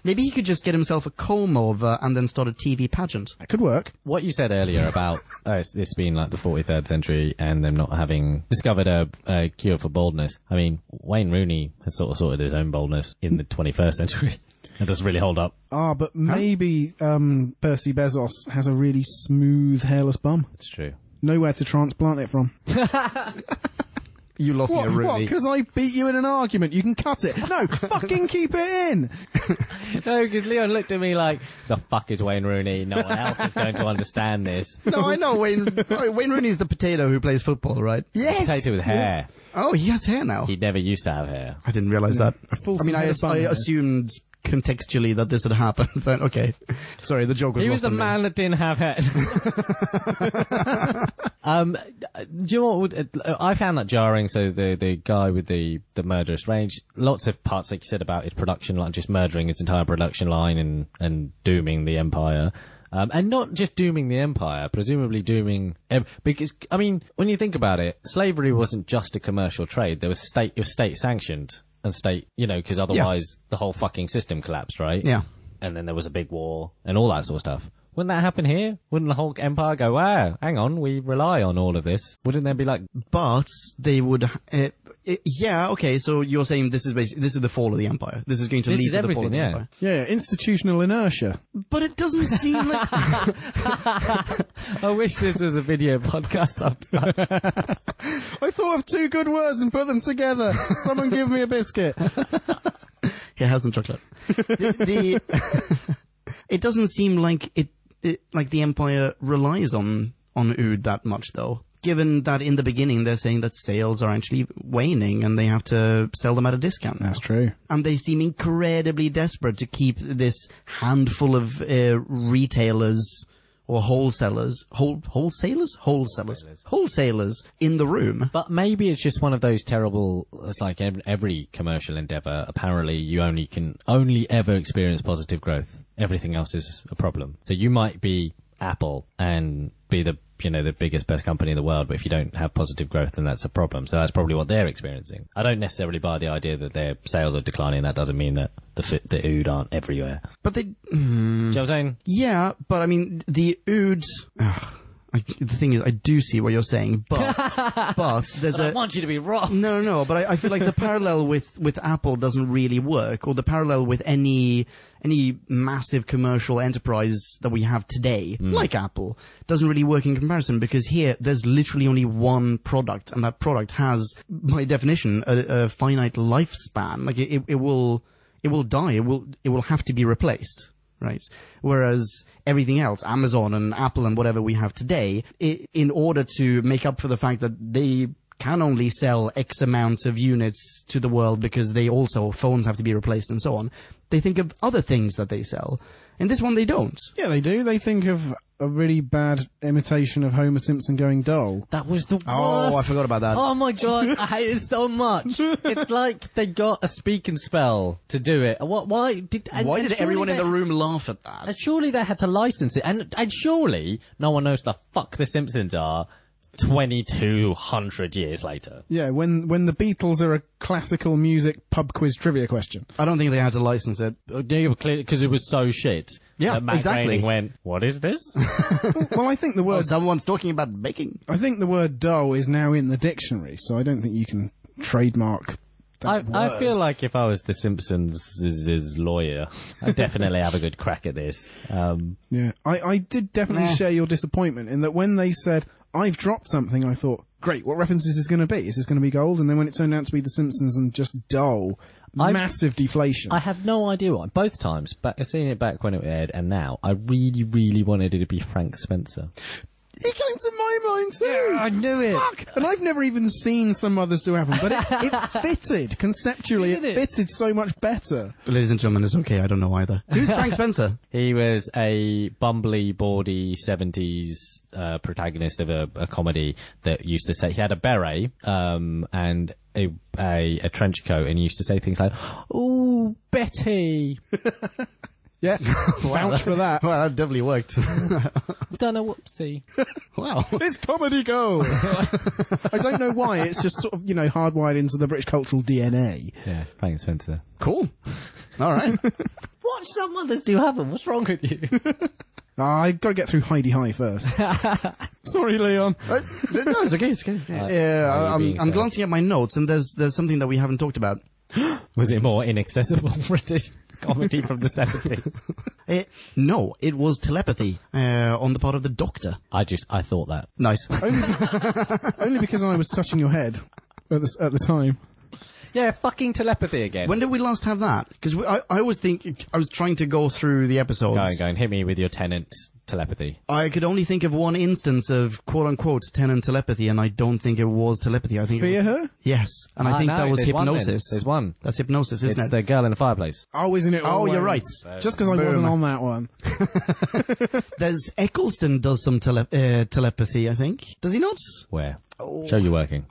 Maybe he could just get himself a comb over and then start a TV pageant. That could work. What you said earlier about this being like the 43rd century and them not having discovered a cure for baldness. I mean, Wayne Rooney has sort of sorted his own baldness in the 21st century. It doesn't really hold up. But maybe Percy Bezos has a really smooth, hairless bum. It's true. Nowhere to transplant it from. You lost me a What? Rooney. Because I beat you in an argument. You can cut it. No, fucking keep it in. No, because Leon looked at me like, the fuck is Wayne Rooney? No one else is going to understand this. No, I know. Wayne Rooney's the potato who plays football, right? Yes. Potato with hair. Oh, he has hair now. He never used to have hair. I didn't realize that. A full I mean, I bun. assumed contextually that this had happened, but okay. Sorry, the joke was He was lost the on me. man that didn't have hair. Do you know what? I found that jarring. So the guy with the murderous range, lots of parts, like you said, about his production line, just murdering his entire production line and dooming the empire. And not just dooming the empire, presumably dooming, because, I mean, when you think about it, slavery wasn't just a commercial trade. It was state sanctioned and state, because otherwise the whole fucking system collapsed, right? Yeah. And then there was a big war and all that sort of stuff. Wouldn't that happen here? Wouldn't the whole empire go, wow, hang on, we rely on all of this? Wouldn't there be like... But they would... yeah, okay, so you're saying this is the fall of the empire. This is going to This lead is to the fall of the everything, empire. Yeah, institutional inertia. But it doesn't seem like... I wish this was a video podcast sometimes. I thought of two good words and put them together. Someone give me a biscuit. Here, have some chocolate. It doesn't seem like like the empire relies on oud that much, though. Given that in the beginning they're saying that sales are actually waning and they have to sell them at a discount now. That's true. And they seem incredibly desperate to keep this handful of retailers or wholesalers in the room. But maybe it's just one of those terrible, it's like every commercial endeavor, apparently you can only ever experience positive growth. Everything else is a problem. So you might be Apple and be the biggest, best company in the world, but if you don't have positive growth, then that's a problem. So that's probably what they're experiencing. I don't necessarily buy the idea that their sales are declining. That doesn't mean that the oud aren't everywhere. But they... Do you know what I'm saying? Yeah, but I mean, the oud... the thing is, I do see what you're saying, but there's I want you to be wrong. No, but I feel like the parallel with Apple doesn't really work, or the parallel with any massive commercial enterprise that we have today, like Apple, doesn't really work in comparison, because here there's literally only one product, and that product has, by definition, a finite lifespan. Like it will die. It will have to be replaced. Right. Whereas everything else, Amazon and Apple and whatever we have today, in order to make up for the fact that they can only sell X amount of units to the world because phones have to be replaced and so on, they think of other things that they sell. And this one they don't. Yeah, they do. They think of a really bad imitation of Homer Simpson going dull. That was the worst. Oh, I forgot about that. Oh my god, I hate it so much. It's like they got a speak and spell to do it. Why did Everyone in the room laugh at that? And surely they had to license it, and surely no one knows the fuck the Simpsons are 2,200 years later. Yeah, when the Beatles are a classical music pub quiz trivia question. I don't think they had to license it. Because it was so shit. Yeah, that Matt exactly. Groening went, what is this? Well, I think the word Someone's talking about baking. I think the word dull is now in the dictionary, so I don't think you can trademark that word. I feel like if I was the Simpsons' lawyer, I'd definitely have a good crack at this. Yeah, I did definitely share your disappointment in that when they said, I've dropped something, I thought, great, what reference is this going to be? Is this going to be gold? And then when it turned out to be The Simpsons and just dull, massive deflation. I have no idea why. Both times, seeing it back when it aired and now, I really, really wanted it to be Frank Spencer. He came to my mind too. Yeah, I knew it. Fuck. And I've never even seen Some Others Do Have Them, but it fitted conceptually. It fitted so much better. Ladies and gentlemen, it's okay. I don't know either. Who's Frank Spencer? He was a bumbly, bawdy 70s protagonist of a comedy that used to say he had a beret, and a trench coat and he used to say things like, "Ooh, Betty." Yeah, vouch for that. Well, that definitely worked. Done a whoopsie. Wow. It's comedy gold. I don't know why. It's just sort of, hardwired into the British cultural DNA. Yeah, Frank Spencer. Cool. All right. Watch some others do have them. What's wrong with you? I've got to get through Heidi High first. Sorry, Leon. No, it's okay. It's okay. I'm glancing at my notes, and there's something that we haven't talked about. Was it more inaccessible British comedy from the 70s? No, it was telepathy on the part of the Doctor. I thought that. Nice. Only because I was touching your head at the time. Yeah, fucking telepathy again. When did we last have that? Because I was trying to go through the episodes. Go and hit me with your Tennant telepathy. I could only think of one instance of quote-unquote Tennant telepathy, and I don't think it was telepathy. I think Fear her? Yes, and I think that was hypnosis. There's one. That's hypnosis, isn't It's it? the girl in the fireplace. Oh, isn't it? Oh, you're right. Just because I wasn't on that one. There's Eccleston does some telepathy, I think. Does he not? Where? Show you working.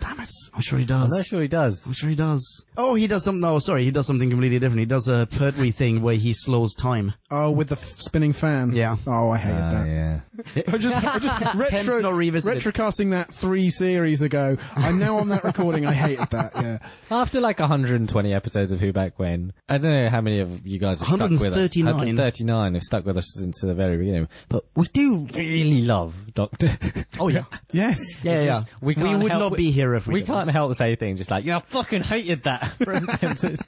Damn it. I'm sure he does. I'm not sure he does. I'm sure he does. Oh, he does something. No, sorry, he does something completely different. He does a Pertwee thing where he slows time. Oh, with the spinning fan. Yeah. Oh, I hated that. Yeah. I just Hence not revisited. retrocasting that 3 series ago. I'm now on that recording. I hated that. Yeah. After like 120 episodes of Who Back When, I don't know how many of you guys have stuck with us. 139 have stuck with us since the very beginning. But we do really love Doctor. Oh, yeah. Yes. Yeah. We would not be here if we didn't. can't help say things just like, yeah, I fucking hated that. For instance.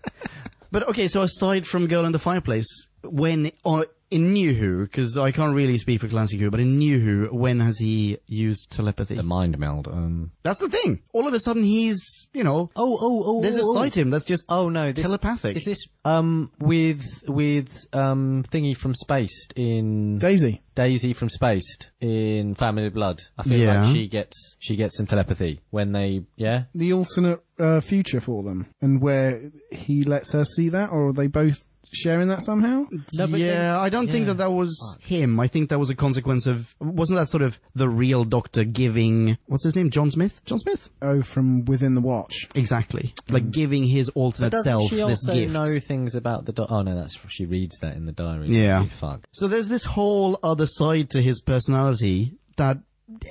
But okay, so aside from Girl in the Fireplace, when in New Who, because I can't really speak for Classic Who, but in New Who, when has he used telepathy? The mind meld. That's the thing. All of a sudden, he's there's a side to him that's just telepathic. Is this with thingy from Spaced in Daisy from Spaced in Family Blood? I feel like she gets some telepathy when they the alternate future for them, and where he lets her see that, or are they both sharing that somehow? I don't think that was him. I think that was a consequence of, wasn't that sort of the real Doctor giving, what's his name, John Smith? Oh, from Within the Watch. Exactly. Like giving his alternate self this gift. Doesn't she also know things about the Oh no, she reads that in the diary. Yeah. Fuck. So there's this whole other side to his personality that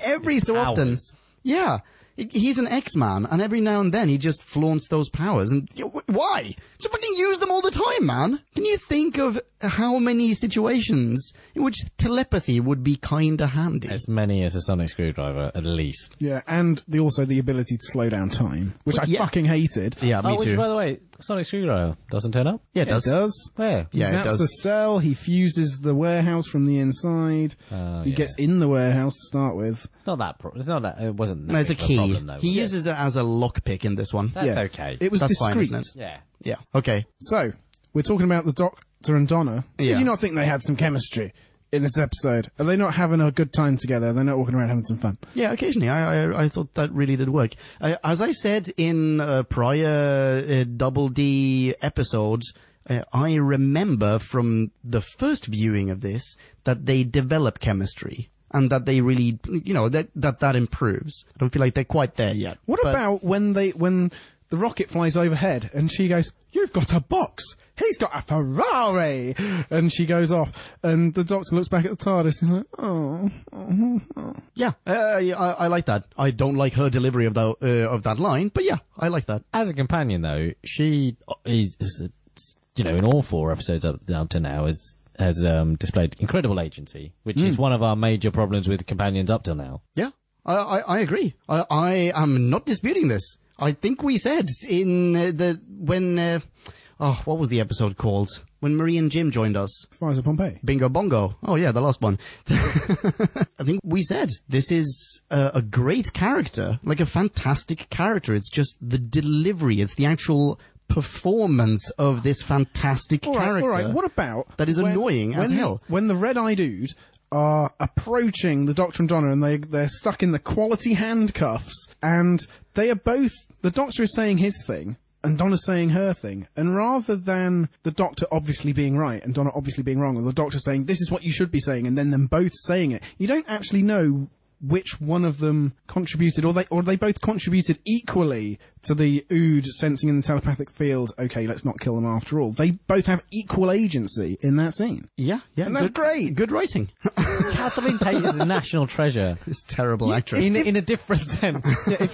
every so often... Yeah. He's an X-Man, and every now and then he just flaunts those powers. And why? Just fucking use them all the time, man. Can you think of how many situations in which telepathy would be kinda handy? As many as a sonic screwdriver, at least. Yeah, and also the ability to slow down time, which I fucking hated. Yeah, me too. Which, by the way, sonic screwdriver doesn't turn up? Yeah, it does. It does. Where? He Yeah, it zaps does. the cell, he fuses the warehouse from the inside. He gets in the warehouse to start with. It's not that. It wasn't. No, it's a big of key. problem, though, He was it? uses it as a lockpick in this one. That's Yeah. okay. It was That's fine, discreet. isn't it? Yeah. Yeah. Okay. So, we're talking about the Doctor and Donna. Yeah. Did you not think they had some chemistry in this episode? Are they not having a good time together? They're not walking around having some fun? Yeah, occasionally. I thought that really did work. As I said in a prior Double D episodes, I remember from the first viewing of this that they develop chemistry. And that they really, that improves. I don't feel like they're quite there yet. What about when the rocket flies overhead and she goes, "You've got a box. He's got a Ferrari," and she goes off, and the Doctor looks back at the TARDIS and like, oh. Yeah, I like that. I don't like her delivery of that line, but yeah, I like that. As a companion, though, she is, in all 4 episodes up to now, has displayed incredible agency, which is one of our major problems with companions up till now. Yeah, I agree. I am not disputing this. I think we said in what was the episode called? When Marie and Jim joined us. Fires of Pompeii. Bingo bongo. Oh yeah, the last one. I think we said this is a great character, like a fantastic character. It's just the delivery. It's the actual performance of this fantastic character. All right. What about that is annoying as hell? When the red-eyed dude are approaching the Doctor and Donna, and they're stuck in the quality handcuffs, and they are both. The Doctor is saying his thing, and Donna's saying her thing, and rather than the Doctor obviously being right and Donna obviously being wrong, or the Doctor saying this is what you should be saying, and then them both saying it, you don't actually know which one of them contributed, or they both contributed equally to the Ood sensing in the telepathic field, okay, let's not kill them after all. They both have equal agency in that scene. Yeah. And that's great. Good writing. Catherine Tate is a national treasure. This terrible actress. In a different sense. Yeah, if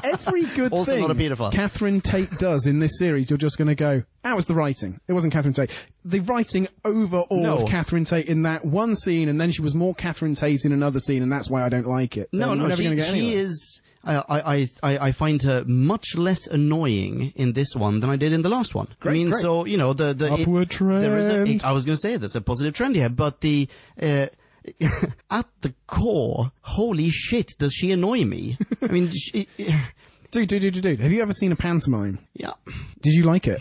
every good Also thing not a paedophile. Catherine Tate does in this series, you're just going to go, that was the writing. It wasn't Catherine Tate. The writing overawed Catherine Tate in that one scene, and then she was more Catherine Tate in another scene, and that's why I don't like it. No, she is... I find her much less annoying in this one than I did in the last one. Great. So, you know, the upward trend. There is I was going to say there's a positive trend here, but the at the core, holy shit, does she annoy me? I mean, Dude, have you ever seen a pantomime? Yeah. Did you like it?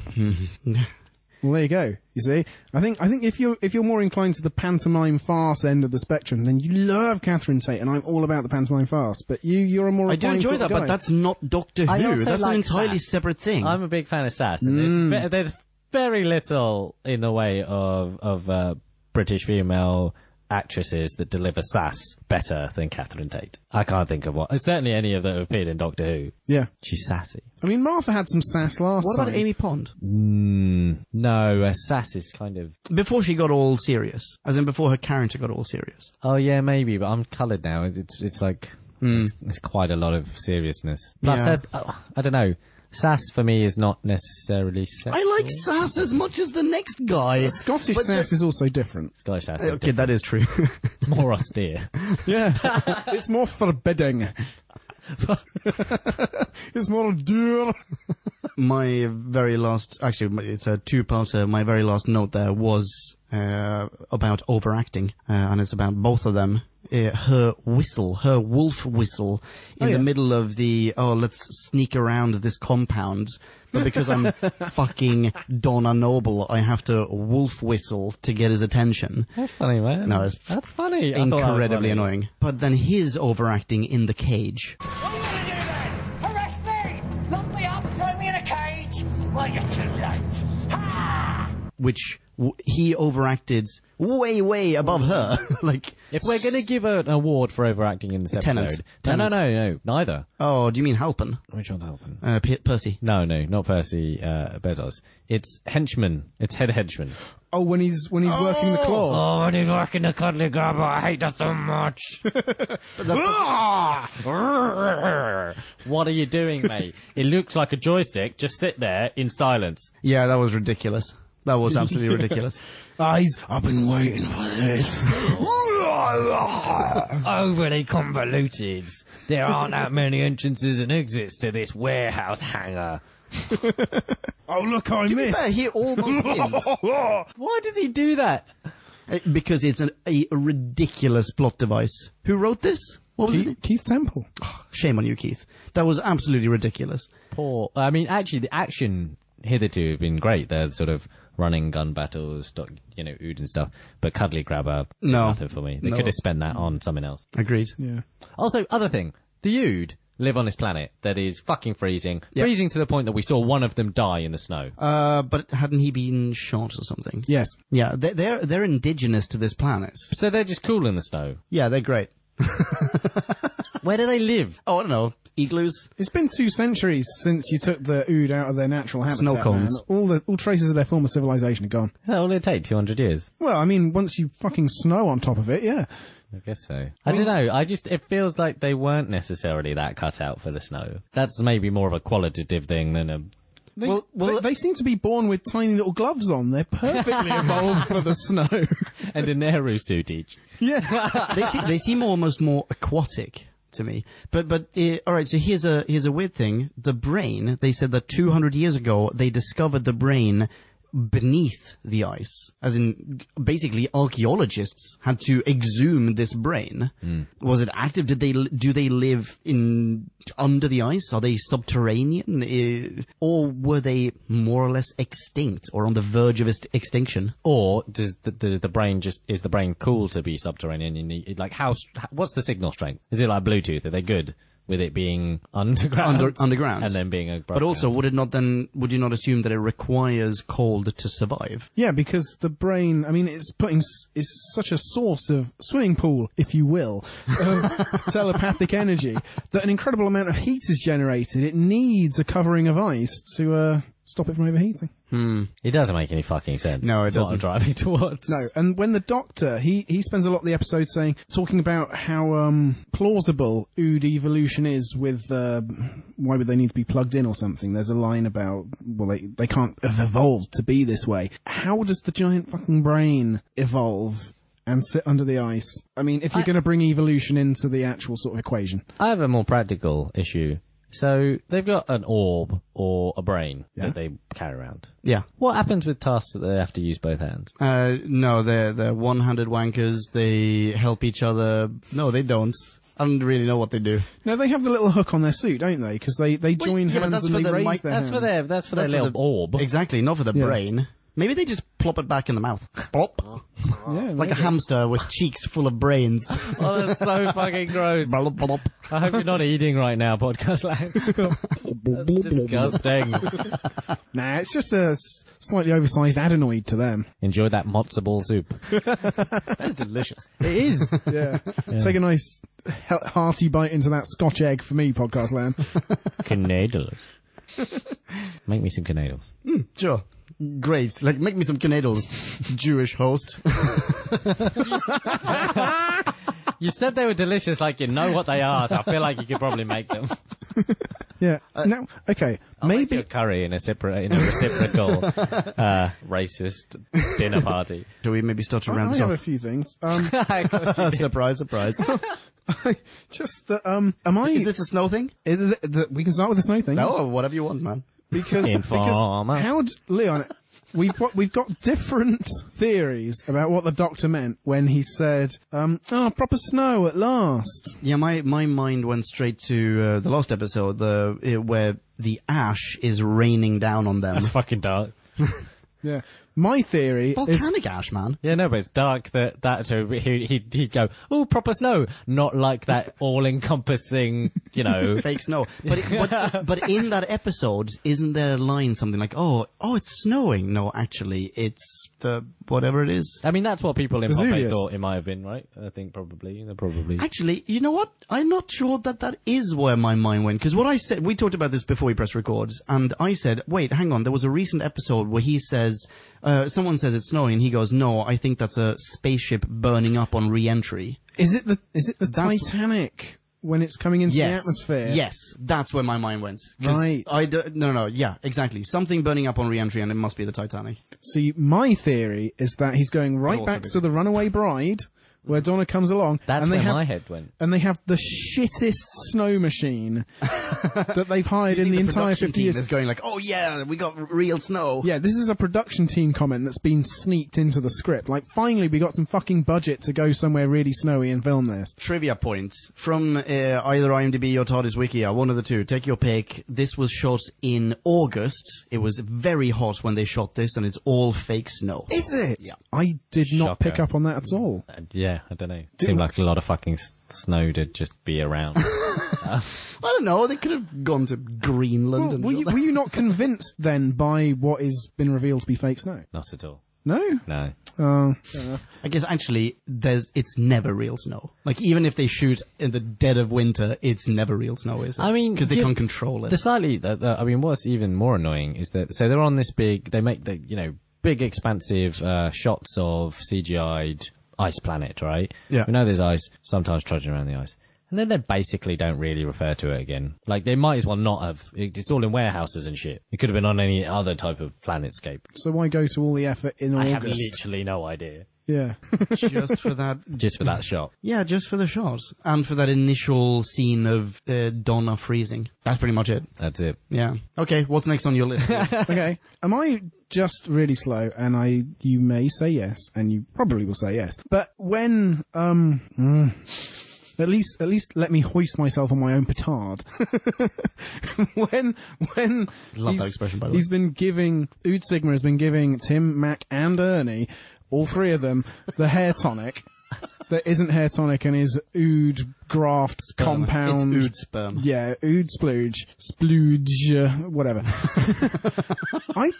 Well, there you go. You see, I think if you're more inclined to the pantomime farce end of the spectrum, then you love Catherine Tate, and I'm all about the pantomime farce. But you're a more I do refined enjoy sort that, of guy. but that's not Doctor I Who. also That's like an entirely Sass. separate thing. I'm a big fan of Sass, and there's very little in the way of British female actresses that deliver sass better than Catherine Tate. I can't think of what. Certainly any of them have appeared in Doctor Who. Yeah. She's sassy. I mean, Martha had some sass last What time. about Amy Pond? No, sass is kind of... Before she got all serious. As in before her character got all serious. Oh yeah, maybe, but I'm coloured now. It's like... It's quite a lot of seriousness. Plus, Yeah. I don't know. Sass for me is not necessarily sexual. I like Sass as much as the next guy. Scottish sass is also different. Scottish sass is Okay, that is true. it's more austere. Yeah. It's more forbidding. It's more dur. My very last, actually, it's a two-parter. My very last note there was about overacting, and it's about both of them. Her whistle, her wolf whistle, in the middle of the, let's sneak around this compound. But because I'm fucking Donna Noble, I have to wolf whistle to get his attention. That's funny, man. No, that's funny. I thought that was Incredibly funny. annoying. But then his overacting in the cage. What are you going to do then? Arrest me! Lock me up, throw me in a cage? Well, you're too late. Ha! Which he overacted way above her. Like, If we're going to give an award for overacting in this episode... Tennant. No, neither. oh, do you mean Halpin? Which one's helping? Percy. No, not Percy Bezos. It's henchman. It's head henchman. Oh, when he's working the claw. Oh, when he's working the cuddly grabber, I hate that so much. What are you doing, mate? It looks like a joystick. Just sit there in silence. Yeah, that was ridiculous. That was absolutely ridiculous. I've been waiting for this. Overly convoluted. There aren't that many entrances and exits to this warehouse hangar. Oh, look, I missed. Yeah, he almost wins. Why does he do that? Because it's a ridiculous plot device. Who wrote this? What was it? Keith Temple. Shame on you, Keith. That was absolutely ridiculous. Poor. I mean, actually, the action hitherto have been great. They're sort of running gun battles, Ood and stuff. But Cuddly Grabber, No. nothing for me. They No. could have spent that on something else. Agreed. Yeah. Also, other thing, the Ood live on this planet that is fucking freezing. Yep. Freezing to the point that we saw one of them die in the snow. But hadn't he been shot or something? Yes. Yeah, they're indigenous to this planet. So they're just cool in the snow. Yeah, they're great. Where do they live? Oh, I don't know. Igloos? It's been 2 centuries since you took the Ood out of their natural habitat. Snow cones. Man. All traces of their former civilization are gone. Is that all it take? 200 years? Well, I mean, once you fucking snow on top of it, yeah. I guess so. I don't know. It feels like they weren't necessarily that cut out for the snow. That's maybe more of a qualitative thing than a... They seem to be born with tiny little gloves on. They're perfectly evolved for the snow. and a Nehru suit each. Yeah. They seem almost more aquatic to me. But all right, so here's a weird thing. The brain, they said that 200 years ago they discovered the brain beneath the ice. As in, basically, archaeologists had to exhume this brain. Was it active? Do they live under the ice? Are they subterranean? Or were they more or less extinct or on the verge of extinction? Or does the brain is the brain cool to be subterranean? Like, what's the signal strength? Is it like Bluetooth? Are they good with it being underground. Underground. And then being above But also, ground. would you not assume that it requires cold to survive? Yeah, because the brain, I mean, it's such a source of swimming pool, if you will, of telepathic energy, that an incredible amount of heat is generated. It needs a covering of ice to stop it from overheating. It doesn't make any fucking sense. No, it That's doesn't. what I'm driving towards. No, and when the Doctor, he spends a lot of the episode talking about how plausible Ood evolution is with why would they need to be plugged in or something. There's a line about, well, they can't have evolved to be this way. How does the giant fucking brain evolve and sit under the ice? I mean, if you're going to bring evolution into the actual sort of equation. I have a more practical issue. So they've got an orb or a brain that they carry around. Yeah. What happens with tasks that they have to use both hands? No, they're one-handed wankers. They help each other. No, they don't. I don't really know what they do. No, they have the little hook on their suit, don't they? Because they join hands and they raise their hands. That's for their little orb. Exactly, not for the brain. Maybe they just plop it back in the mouth. Plop. Yeah, Like a hamster with cheeks full of brains. Oh, that's so fucking gross. Blop, blop. I hope you're not eating right now, podcast land. That's disgusting. Nah, it's just a slightly oversized adenoid to them. Enjoy that matzo ball soup. That's delicious. It is. Yeah. Take a nice hearty bite into that Scotch egg for me, podcast land. Canadals. Make me some canadals. Sure. Great. Like, make me some canadals, Jewish host. You said they were delicious, like you know what they are, so I feel like you could probably make them. Yeah. Now, okay, maybe A curry in a reciprocal racist dinner party. Shall we maybe start to I round this have a off? few things. Surprise, surprise. Just that, am I? Is this a snow thing? We can start with the snow thing. No, whatever you want, man. Because Informer. Leon, we've got different theories about what the Doctor meant when he said, proper snow at last. Yeah, my mind went straight to the last episode, where the ash is raining down on them. That's fucking dark. Yeah. My theory is... Volcanic ash, man. Yeah, no, but it's dark so he'd go, oh, proper snow. Not like that all-encompassing, Fake snow. But in that episode, isn't there a line something like, oh, it's snowing? No, actually, it's the whatever it is. I mean, that's what people in Vesuvius. Pompeii thought it might have been, right? I think probably. Actually, you know what? I'm not sure that is where my mind went. Because what I said, we talked about this before we pressed records, and I said, wait, hang on, there was a recent episode where he says, someone says it's snowing, and he goes, no, I think that's a spaceship burning up on re-entry. Is it the Titanic when it's coming into the atmosphere? Yes, that's where my mind went. Right. No, yeah, exactly. Something burning up on re-entry, and it must be the Titanic. See, my theory is that he's going right back to the runaway bride, where Donna comes along. That's and where my head went. And they have the shittest snow machine that they've hired in the entire 50 years. Is going like, oh yeah, we got real snow. Yeah, this is a production team comment that's been sneaked into the script. Like, finally, we got some fucking budget to go somewhere really snowy and film this. Trivia point from either IMDb or TARDIS Wikia, one of the two. Take your pick. This was shot in August. It was very hot when they shot this, and it's all fake snow. Is it? Yeah. I did not Shocker. pick up on that at all. Yeah, I don't know. Seemed like a lot of fucking snow to just be around. I don't know. They could have gone to Greenland. Well, and were you not convinced then by what has been revealed to be fake snow? Not at all. No? No. I guess actually, it's never real snow. Like, even if they shoot in the dead of winter, it's never real snow, is it? I mean, because they can't control it. What's even more annoying is that, so they're on this they make big expansive shots of CGI'd ice planet, right? Yeah. We know there's ice, sometimes trudging around the ice. And then they basically don't really refer to it again. Like, they might as well not have. It's all in warehouses and shit. It could have been on any other type of planetscape. So why go to all the effort in I August? have literally no idea. Yeah. Just for that. Just for that shot. Yeah, just for the shot. And for that initial scene of Donna freezing. That's pretty much it. That's it. Yeah. Okay, what's next on your list? Okay. Am I just really slow? And you may say yes, and you probably will say yes. But when, at least let me hoist myself on my own petard. when Love that expression, by the way. he's been giving, Ood Sigma has been giving Tim, Mac, and Ernie, all three of them, the hair tonic that isn't hair tonic and is Ood graft compound. It's ood sperm. Yeah, ood splooge, whatever. I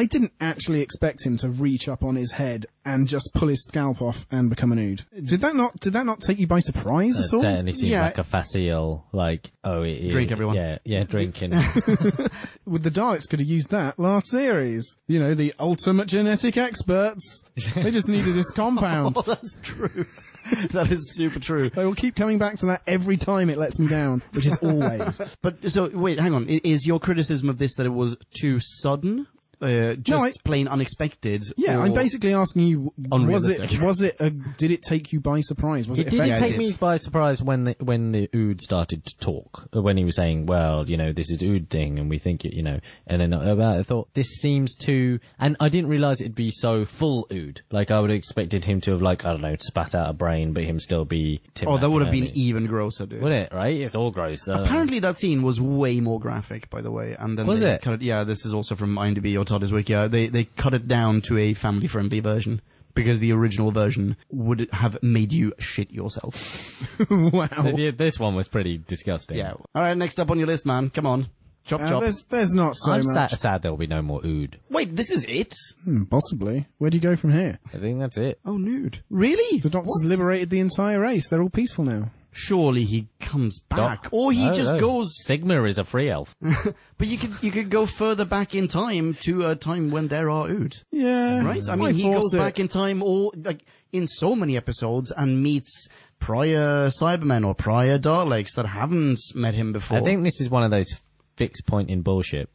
didn't actually expect him to reach up on his head and just pull his scalp off and become an ood. Did that not take you by surprise at all? It certainly seemed like a facile, like, drink everyone. Yeah, drinking. With the Daleks could have used that last series. You know, the ultimate genetic experts. They just needed this compound. Oh, that's true. That is super true. They will keep coming back to that every time it lets me down, which is always. But, so, wait, hang on. Is your criticism of this that it was too sudden? Plain unexpected? Yeah, I'm basically asking you, did it take you by surprise? Was it It effective? did take me by surprise when the Ood started to talk. When he was saying, well, you know, this is Ood thing, and we think, you know, and then I thought, this seems too... And I didn't realise it'd be so full Ood. Like, I would have expected him to have, like, I don't know, spat out a brain, but him still be Tim that would have been McInerney. even grosser, dude. Wouldn't it, right? It's all gross. Apparently that scene was way more graphic, by the way. And then Was it? Yeah, this is also from IMDb or Todd's Wiki. They cut it down to a family-friendly version because the original version would have made you shit yourself. Wow. This one was pretty disgusting. Yeah. All right, next up on your list, man. Come on. Chop, chop. There's not so I'm much. sad there will be no more Ood. Wait, this is it? Possibly. Where do you go from here? I think that's it. Oh, nude. Really? The Doctor's liberated the entire race. They're all peaceful now. Surely he comes back, or he just goes. Sigma is a free elf. But you could go further back in time to a time when there are Ood. Yeah. Right? I mean, he goes back in time, or like in so many episodes, and meets prior Cybermen or prior Daleks that haven't met him before. I think this is one of those fixed point in bullshit.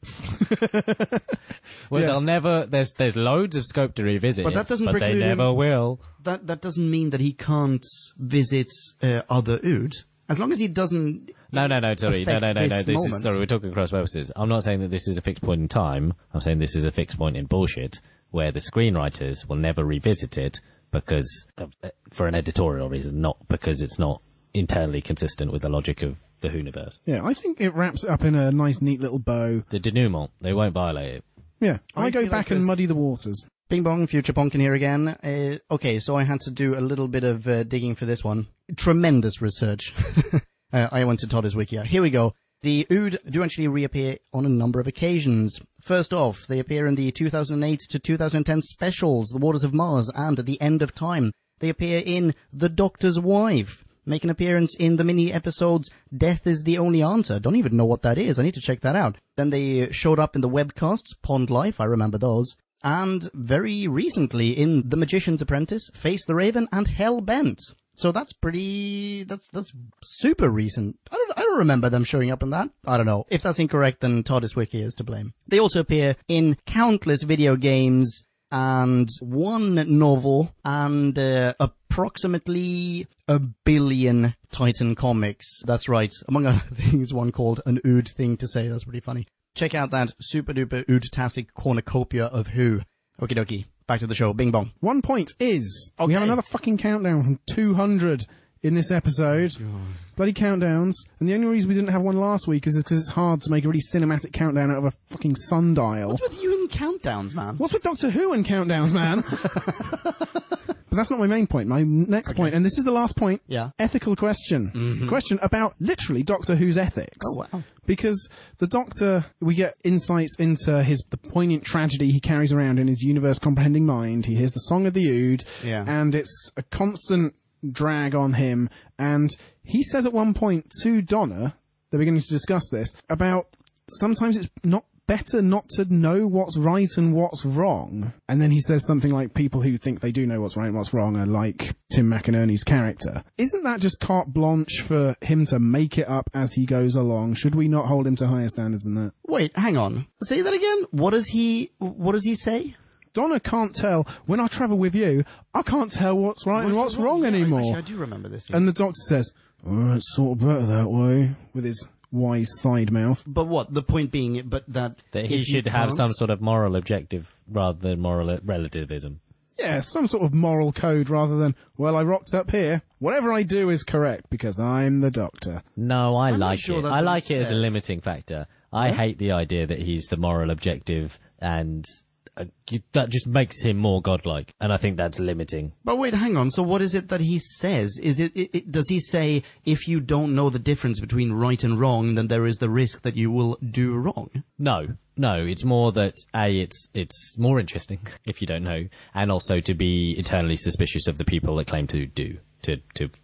Well, they'll never. There's loads of scope to revisit, but that doesn't but they preclude him- never will. That doesn't mean that he can't visit other Ood. As long as he doesn't. No, sorry. affect No. this This moment. is, sorry, we're talking cross purposes. I'm not saying that this is a fixed point in time. I'm saying this is a fixed point in bullshit, where the screenwriters will never revisit it because for an editorial reason, not because it's not internally consistent with the logic of the Whoniverse. Yeah, I think it wraps it up in a nice, neat little bow. The denouement, they won't violate it. Yeah, I go feel back like and this- muddy the waters. Bing bong, Future Pumpkin here again. Okay, so I had to do a little bit of digging for this one. Tremendous research. I went to Todd's Wiki. Here we go. The Ood do actually reappear on a number of occasions. First off, they appear in the 2008 to 2010 specials, The Waters of Mars and The End of Time. They appear in The Doctor's Wife. Make an appearance in the mini-episodes Death is the Only Answer. Don't even know what that is. I need to check that out. Then they showed up in the webcasts, Pond Life, I remember those. And very recently in The Magician's Apprentice, Face the Raven, and Hellbent. So that's super recent. I don't remember them showing up in that. I don't know. If that's incorrect, then Todd's Wiki is to blame. They also appear in countless video games and one novel and approximately 1 billion Titan comics. That's right. Among other things, one called An Ood Thing to Say. That's pretty funny. Check out that super duper ood-tastic cornucopia of Who. Okie dokie. Back to the show. Bing bong. 1 point is we Okay. have another fucking countdown from 200 in this episode. Bloody countdowns. And the only reason we didn't have one last week is because it's hard to make a really cinematic countdown out of a fucking sundial. What's with you and countdowns, man? What's with Doctor Who and countdowns, man? But that's not my main point. My next point, and this is the last point. Yeah. Ethical question. Question about literally Doctor Who's ethics. Oh, wow. Because the Doctor, we get insights into the poignant tragedy he carries around in his universe-comprehending mind. He hears the Song of the Ood, Yeah. and it's a constant drag on him. And he says at one point to Donna, they're beginning to discuss this, about sometimes it's not better not to know what's right and what's wrong. And then he says something like people who think they do know what's right and what's wrong are like Tim McInerney's character. Isn't that just carte blanche for him to make it up as he goes along? Should we not hold him to higher standards than that? Wait, hang on. Say that again? What does he say? Donna can't tell, when I travel with you, I can't tell what's right and what's wrong Yeah, anymore. Actually, I do remember this. And the Doctor says, oh, it's sort of better that way, with his wise side mouth. But what? The point being, that That if he you should have can't- some sort of moral objective rather than moral relativism. Yeah, some sort of moral code rather than, well, I rocked up here. Whatever I do is correct because I'm the Doctor. No, I I'm not like sure it. that's I what like it it as a says. limiting factor. I hate the idea that he's the moral objective and that just makes him more godlike, and I think that's limiting. But wait, hang on. So what is it that he says? Is does he say, if you don't know the difference between right and wrong, then there is the risk that you will do wrong? No, it's more that it's more interesting if you don't know, and also to be eternally suspicious of the people that claim to do. To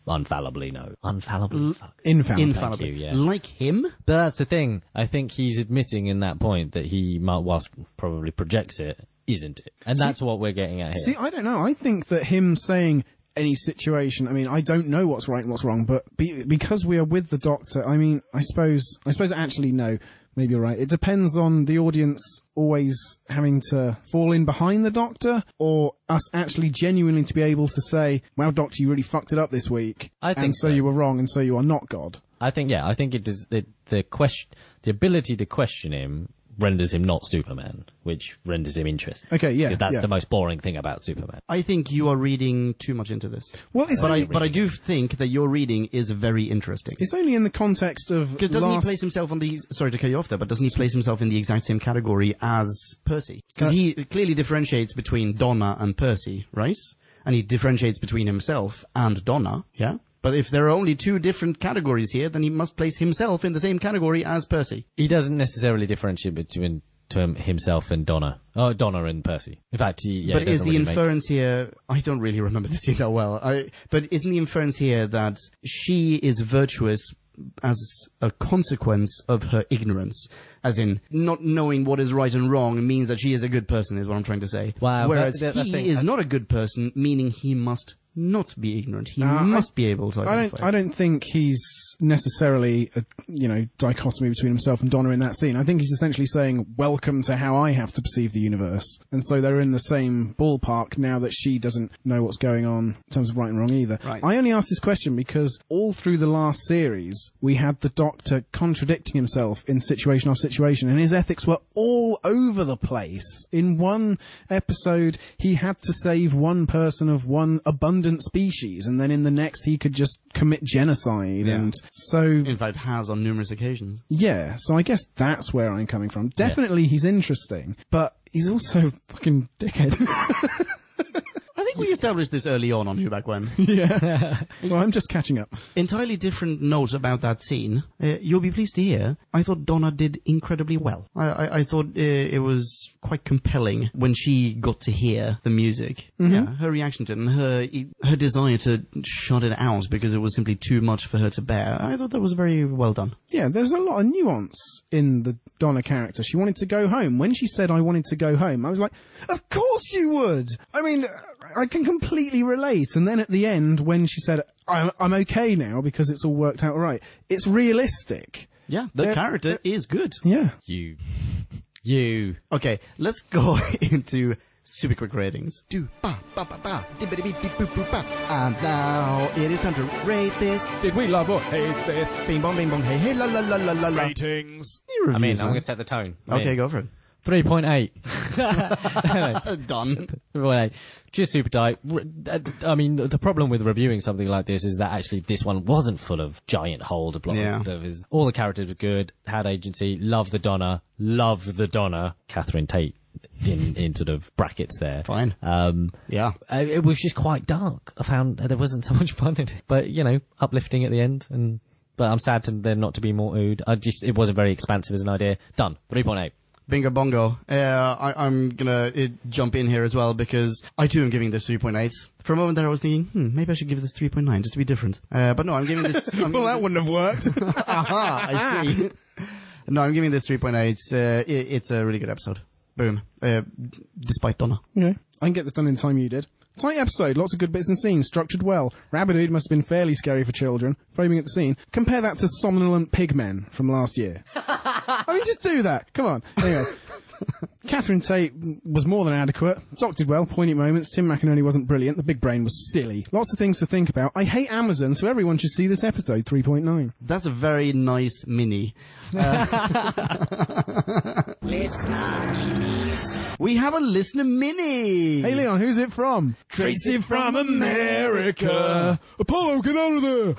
infallibly know. Infallibly. Thank you, yeah. Like him? But that's the thing. I think he's admitting in that point that he, whilst probably projects it, isn't it? And that's what we're getting at here. See, I don't know. I think that him saying any situation, I mean, I don't know what's right and what's wrong, but because we are with the Doctor, I mean, I suppose actually no. Maybe you're right. It depends on the audience always having to fall in behind the Doctor, or us actually genuinely to be able to say, "Wow, Doctor, you really fucked it up this week," and so you were wrong, and so you are not God. I think it does. The ability to question him renders him not Superman, which renders him interesting. Okay, yeah. That's the most boring thing about Superman. I think you are reading too much into this. Well, but I do think that your reading is very interesting. It's only in the context of because doesn't he place himself on the? Sorry to cut you off there, but doesn't he place himself in the exact same category as Percy? Because he clearly differentiates between Donna and Percy, right? And he differentiates between himself and Donna, yeah. But if there are only two different categories here, then he must place himself in the same category as Percy. He doesn't necessarily differentiate between himself and Donna. Oh, Donna and Percy. In fact, but is the inference here... I don't really remember the scene that well. But isn't the inference here that she is virtuous as a consequence of her ignorance? As in, not knowing what is right and wrong means that she is a good person, is what I'm trying to say. Wow. Whereas he is not a good person, meaning he must not be ignorant. He must be able to identify. I don't think he's necessarily a dichotomy between himself and Donna in that scene. I think he's essentially saying, welcome to how I have to perceive the universe. And so they're in the same ballpark now that she doesn't know what's going on in terms of right and wrong either. Right. I only asked this question because all through the last series, we had the Doctor contradicting himself in situation after situation, and his ethics were all over the place. In one episode, he had to save one person of one abundant species, and then in the next he could just commit genocide. Yeah. And so in fact has on numerous occasions. Yeah, so I guess that's where I'm coming from. Definitely he's interesting, but he's also fucking dickhead. I think we established this early on Who Back When. Yeah. Well, I'm just catching up. Entirely different note about that scene. You'll be pleased to hear, I thought Donna did incredibly well. I thought it was quite compelling when she got to hear the music. Mm-hmm. Yeah, her reaction to it and her desire to shut it out because it was simply too much for her to bear. I thought that was very well done. Yeah, there's a lot of nuance in the Donna character. She wanted to go home. When she said, I wanted to go home, I was like, of course you would! I mean, I can completely relate. And then at the end, when she said, I'm okay now because it's all worked out right, it's realistic. Yeah, the character is good. Yeah. You. Okay, let's go into super quick ratings. And now it is time to rate this. Did we love or hate this? Bing bong, hey, hey, la la la la la la. Ratings. I'm going to set the tone. Okay, go for it. 3.8. Done. 3.8. Just super tight. I mean, the problem with reviewing something like this is that actually this one wasn't full of giant hole to block. Yeah. All the characters were good, had agency, love the Donna, Catherine Tate in sort of brackets there. Fine. Yeah. It was just quite dark. I found there wasn't so much fun in it. But, uplifting at the end. But I'm sad there not to be more ood. It wasn't very expansive as an idea. Done. 3.8. Bingo bongo. I'm gonna jump in here as well because I too am giving this 3.8. For a moment there I was thinking, maybe I should give this 3.9 just to be different. But no, I'm giving this... well, that wouldn't have worked. Aha, I see. No, I'm giving this 3.8. It's a really good episode. Boom. Despite Donna. Okay. I can get this done in the time you did. Tight episode, lots of good bits and scenes, structured well. Rabbit must have been fairly scary for children, framing at the scene. Compare that to Somnolent Pigmen from last year. I mean, just do that. Come on. Anyway. Catherine Tate was more than adequate. Doc did well, poignant moments. Tim McInerney wasn't brilliant. The big brain was silly. Lots of things to think about. I hate Amazon, so everyone should see this episode, 3.9. That's a very nice mini. Listener minis. We have a listener mini. Hey, Leon, who's it from? Tracy from America. Apollo, get out of there!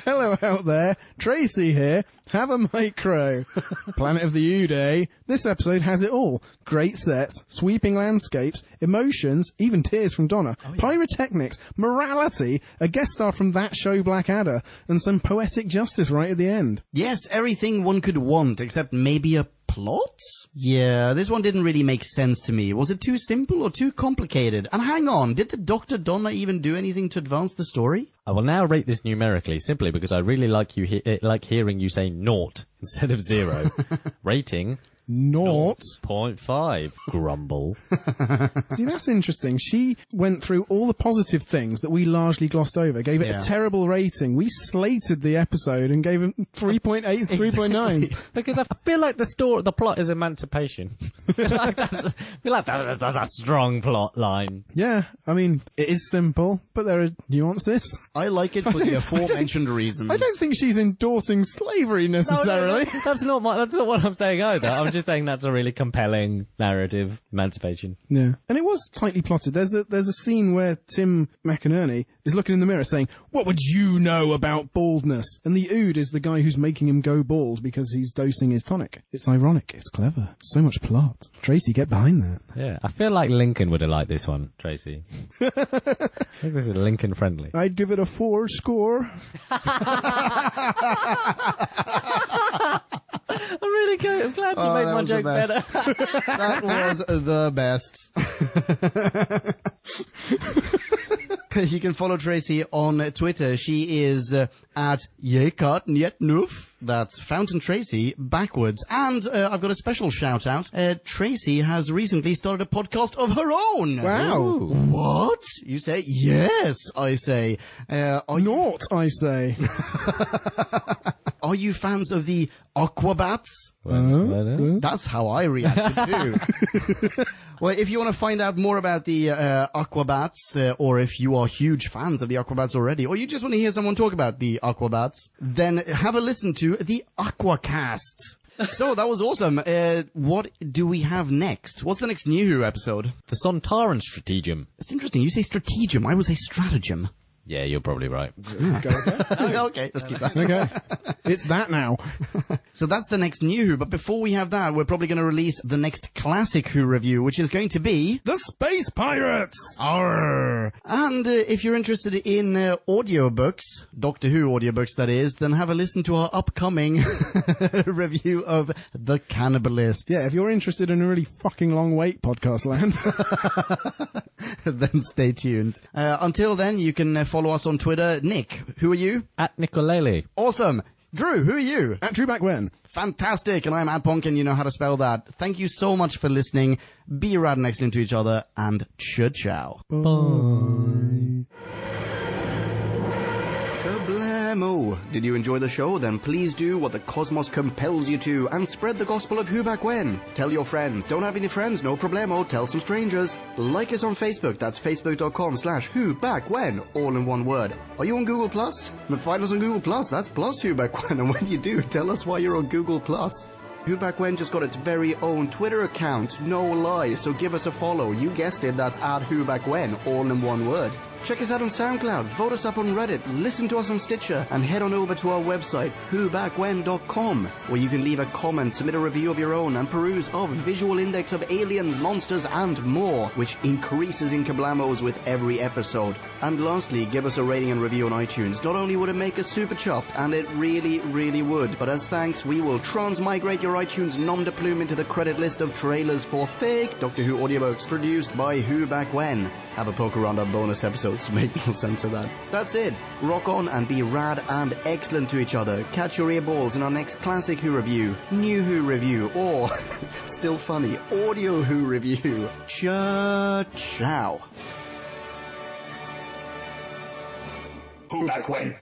Hello out there. Tracy here. Have a micro. Planet of the Who Day. This episode has it all. Great sets, sweeping landscapes, emotions, even tears from Donna, pyrotechnics, morality, a guest star from that show Blackadder, and some poetic justice right at the end. Yes, everything one could want, except maybe a plot? Yeah, this one didn't really make sense to me. Was it too simple or too complicated? And hang on, did the Dr. Donna even do anything to advance the story? I will now rate this numerically, simply because I really like hearing you say naught instead of 0. Rating 0.5. Grumble. See, that's interesting. She went through all the positive things that we largely glossed over, gave it a terrible rating. We slated the episode and gave it 3.8s, 3.9s. Because I feel like the plot is emancipation. I feel like that's a strong plot line. Yeah, I mean, it is simple, but there are nuances. I like it for the aforementioned reasons. I don't think she's endorsing slavery necessarily. No, that's not what I'm saying either. I'm just saying that's a really compelling narrative emancipation. Yeah, and it was tightly plotted. There's a scene where Tim McInerney is looking in the mirror saying, "What would you know about baldness?" And the Ood is the guy who's making him go bald because he's dosing his tonic. It's ironic. It's clever. So much plot. Tracy, get behind that. Yeah, I feel like Lincoln would have liked this one, Tracy. I think this is Lincoln friendly. I'd give it a 4 score. I'm really good. I'm glad you made my joke better. That was the best. You can follow Tracy on Twitter. She is at Yekatnyetnuf. That's Fountain Tracy backwards. And I've got a special shout out. Tracy has recently started a podcast of her own. Wow. Ooh. What? You say? Yes, I say. Naught, I say. Are you fans of the Aquabats? That's how I reacted too. Well, if you want to find out more about the Aquabats, or if you are huge fans of the Aquabats already, or you just want to hear someone talk about the Aquabats, then have a listen to the Aquacast. So, that was awesome. What do we have next? What's the next New Who episode? The Sontaran Stratagem. It's interesting. You say stratagem. I would say stratagem. Yeah, you're probably right. Okay, let's keep that. Okay. It's that now. So that's the next New Who, but before we have that, we're probably going to release the next Classic Who review, which is going to be... The Space Pirates! Arr! And if you're interested in audiobooks, Doctor Who audiobooks that is, then have a listen to our upcoming review of The Cannibalists. Yeah, if you're interested in a really fucking long wait, podcast land, then stay tuned. Until then, you can follow us on Twitter. Nick, who are you? At Nicolele. Awesome. Drew, who are you? at Drew Back When. Fantastic, and I'm Adponk, and you know how to spell that. Thank you so much for listening. Be rad and excellent to each other, and ciao. Bye. Kablamo! Did you enjoy the show? Then please do what the cosmos compels you to and spread the gospel of Who Back When. Tell your friends. Don't have any friends? No problemo. Tell some strangers. Like us on Facebook. That's facebook.com/Who Back When, all in one word. Are you on Google Plus? Then find us on Google Plus. That's plus Who Back When. And when you do, tell us why you're on Google Plus. Who Back When just got its very own Twitter account, no lie, so give us a follow. You guessed it, that's at Who Back When, all in one word. Check us out on SoundCloud, vote us up on Reddit, listen to us on Stitcher, and head on over to our website, whobackwhen.com, where you can leave a comment, submit a review of your own, and peruse our visual index of aliens, monsters, and more, which increases in kablamos with every episode. And lastly, give us a rating and review on iTunes. Not only would it make us super chuffed, and it really, really would, but as thanks, we will transmigrate your iTunes nom de plume into the credit list of trailers for fake Doctor Who audiobooks produced by Who Back When. Have a poke around our bonus episodes to make more sense of that. That's it. Rock on and be rad and excellent to each other. Catch your earballs in our next Classic Who review, New Who review, or, still funny, Audio Who review. Ciao. Who Back When?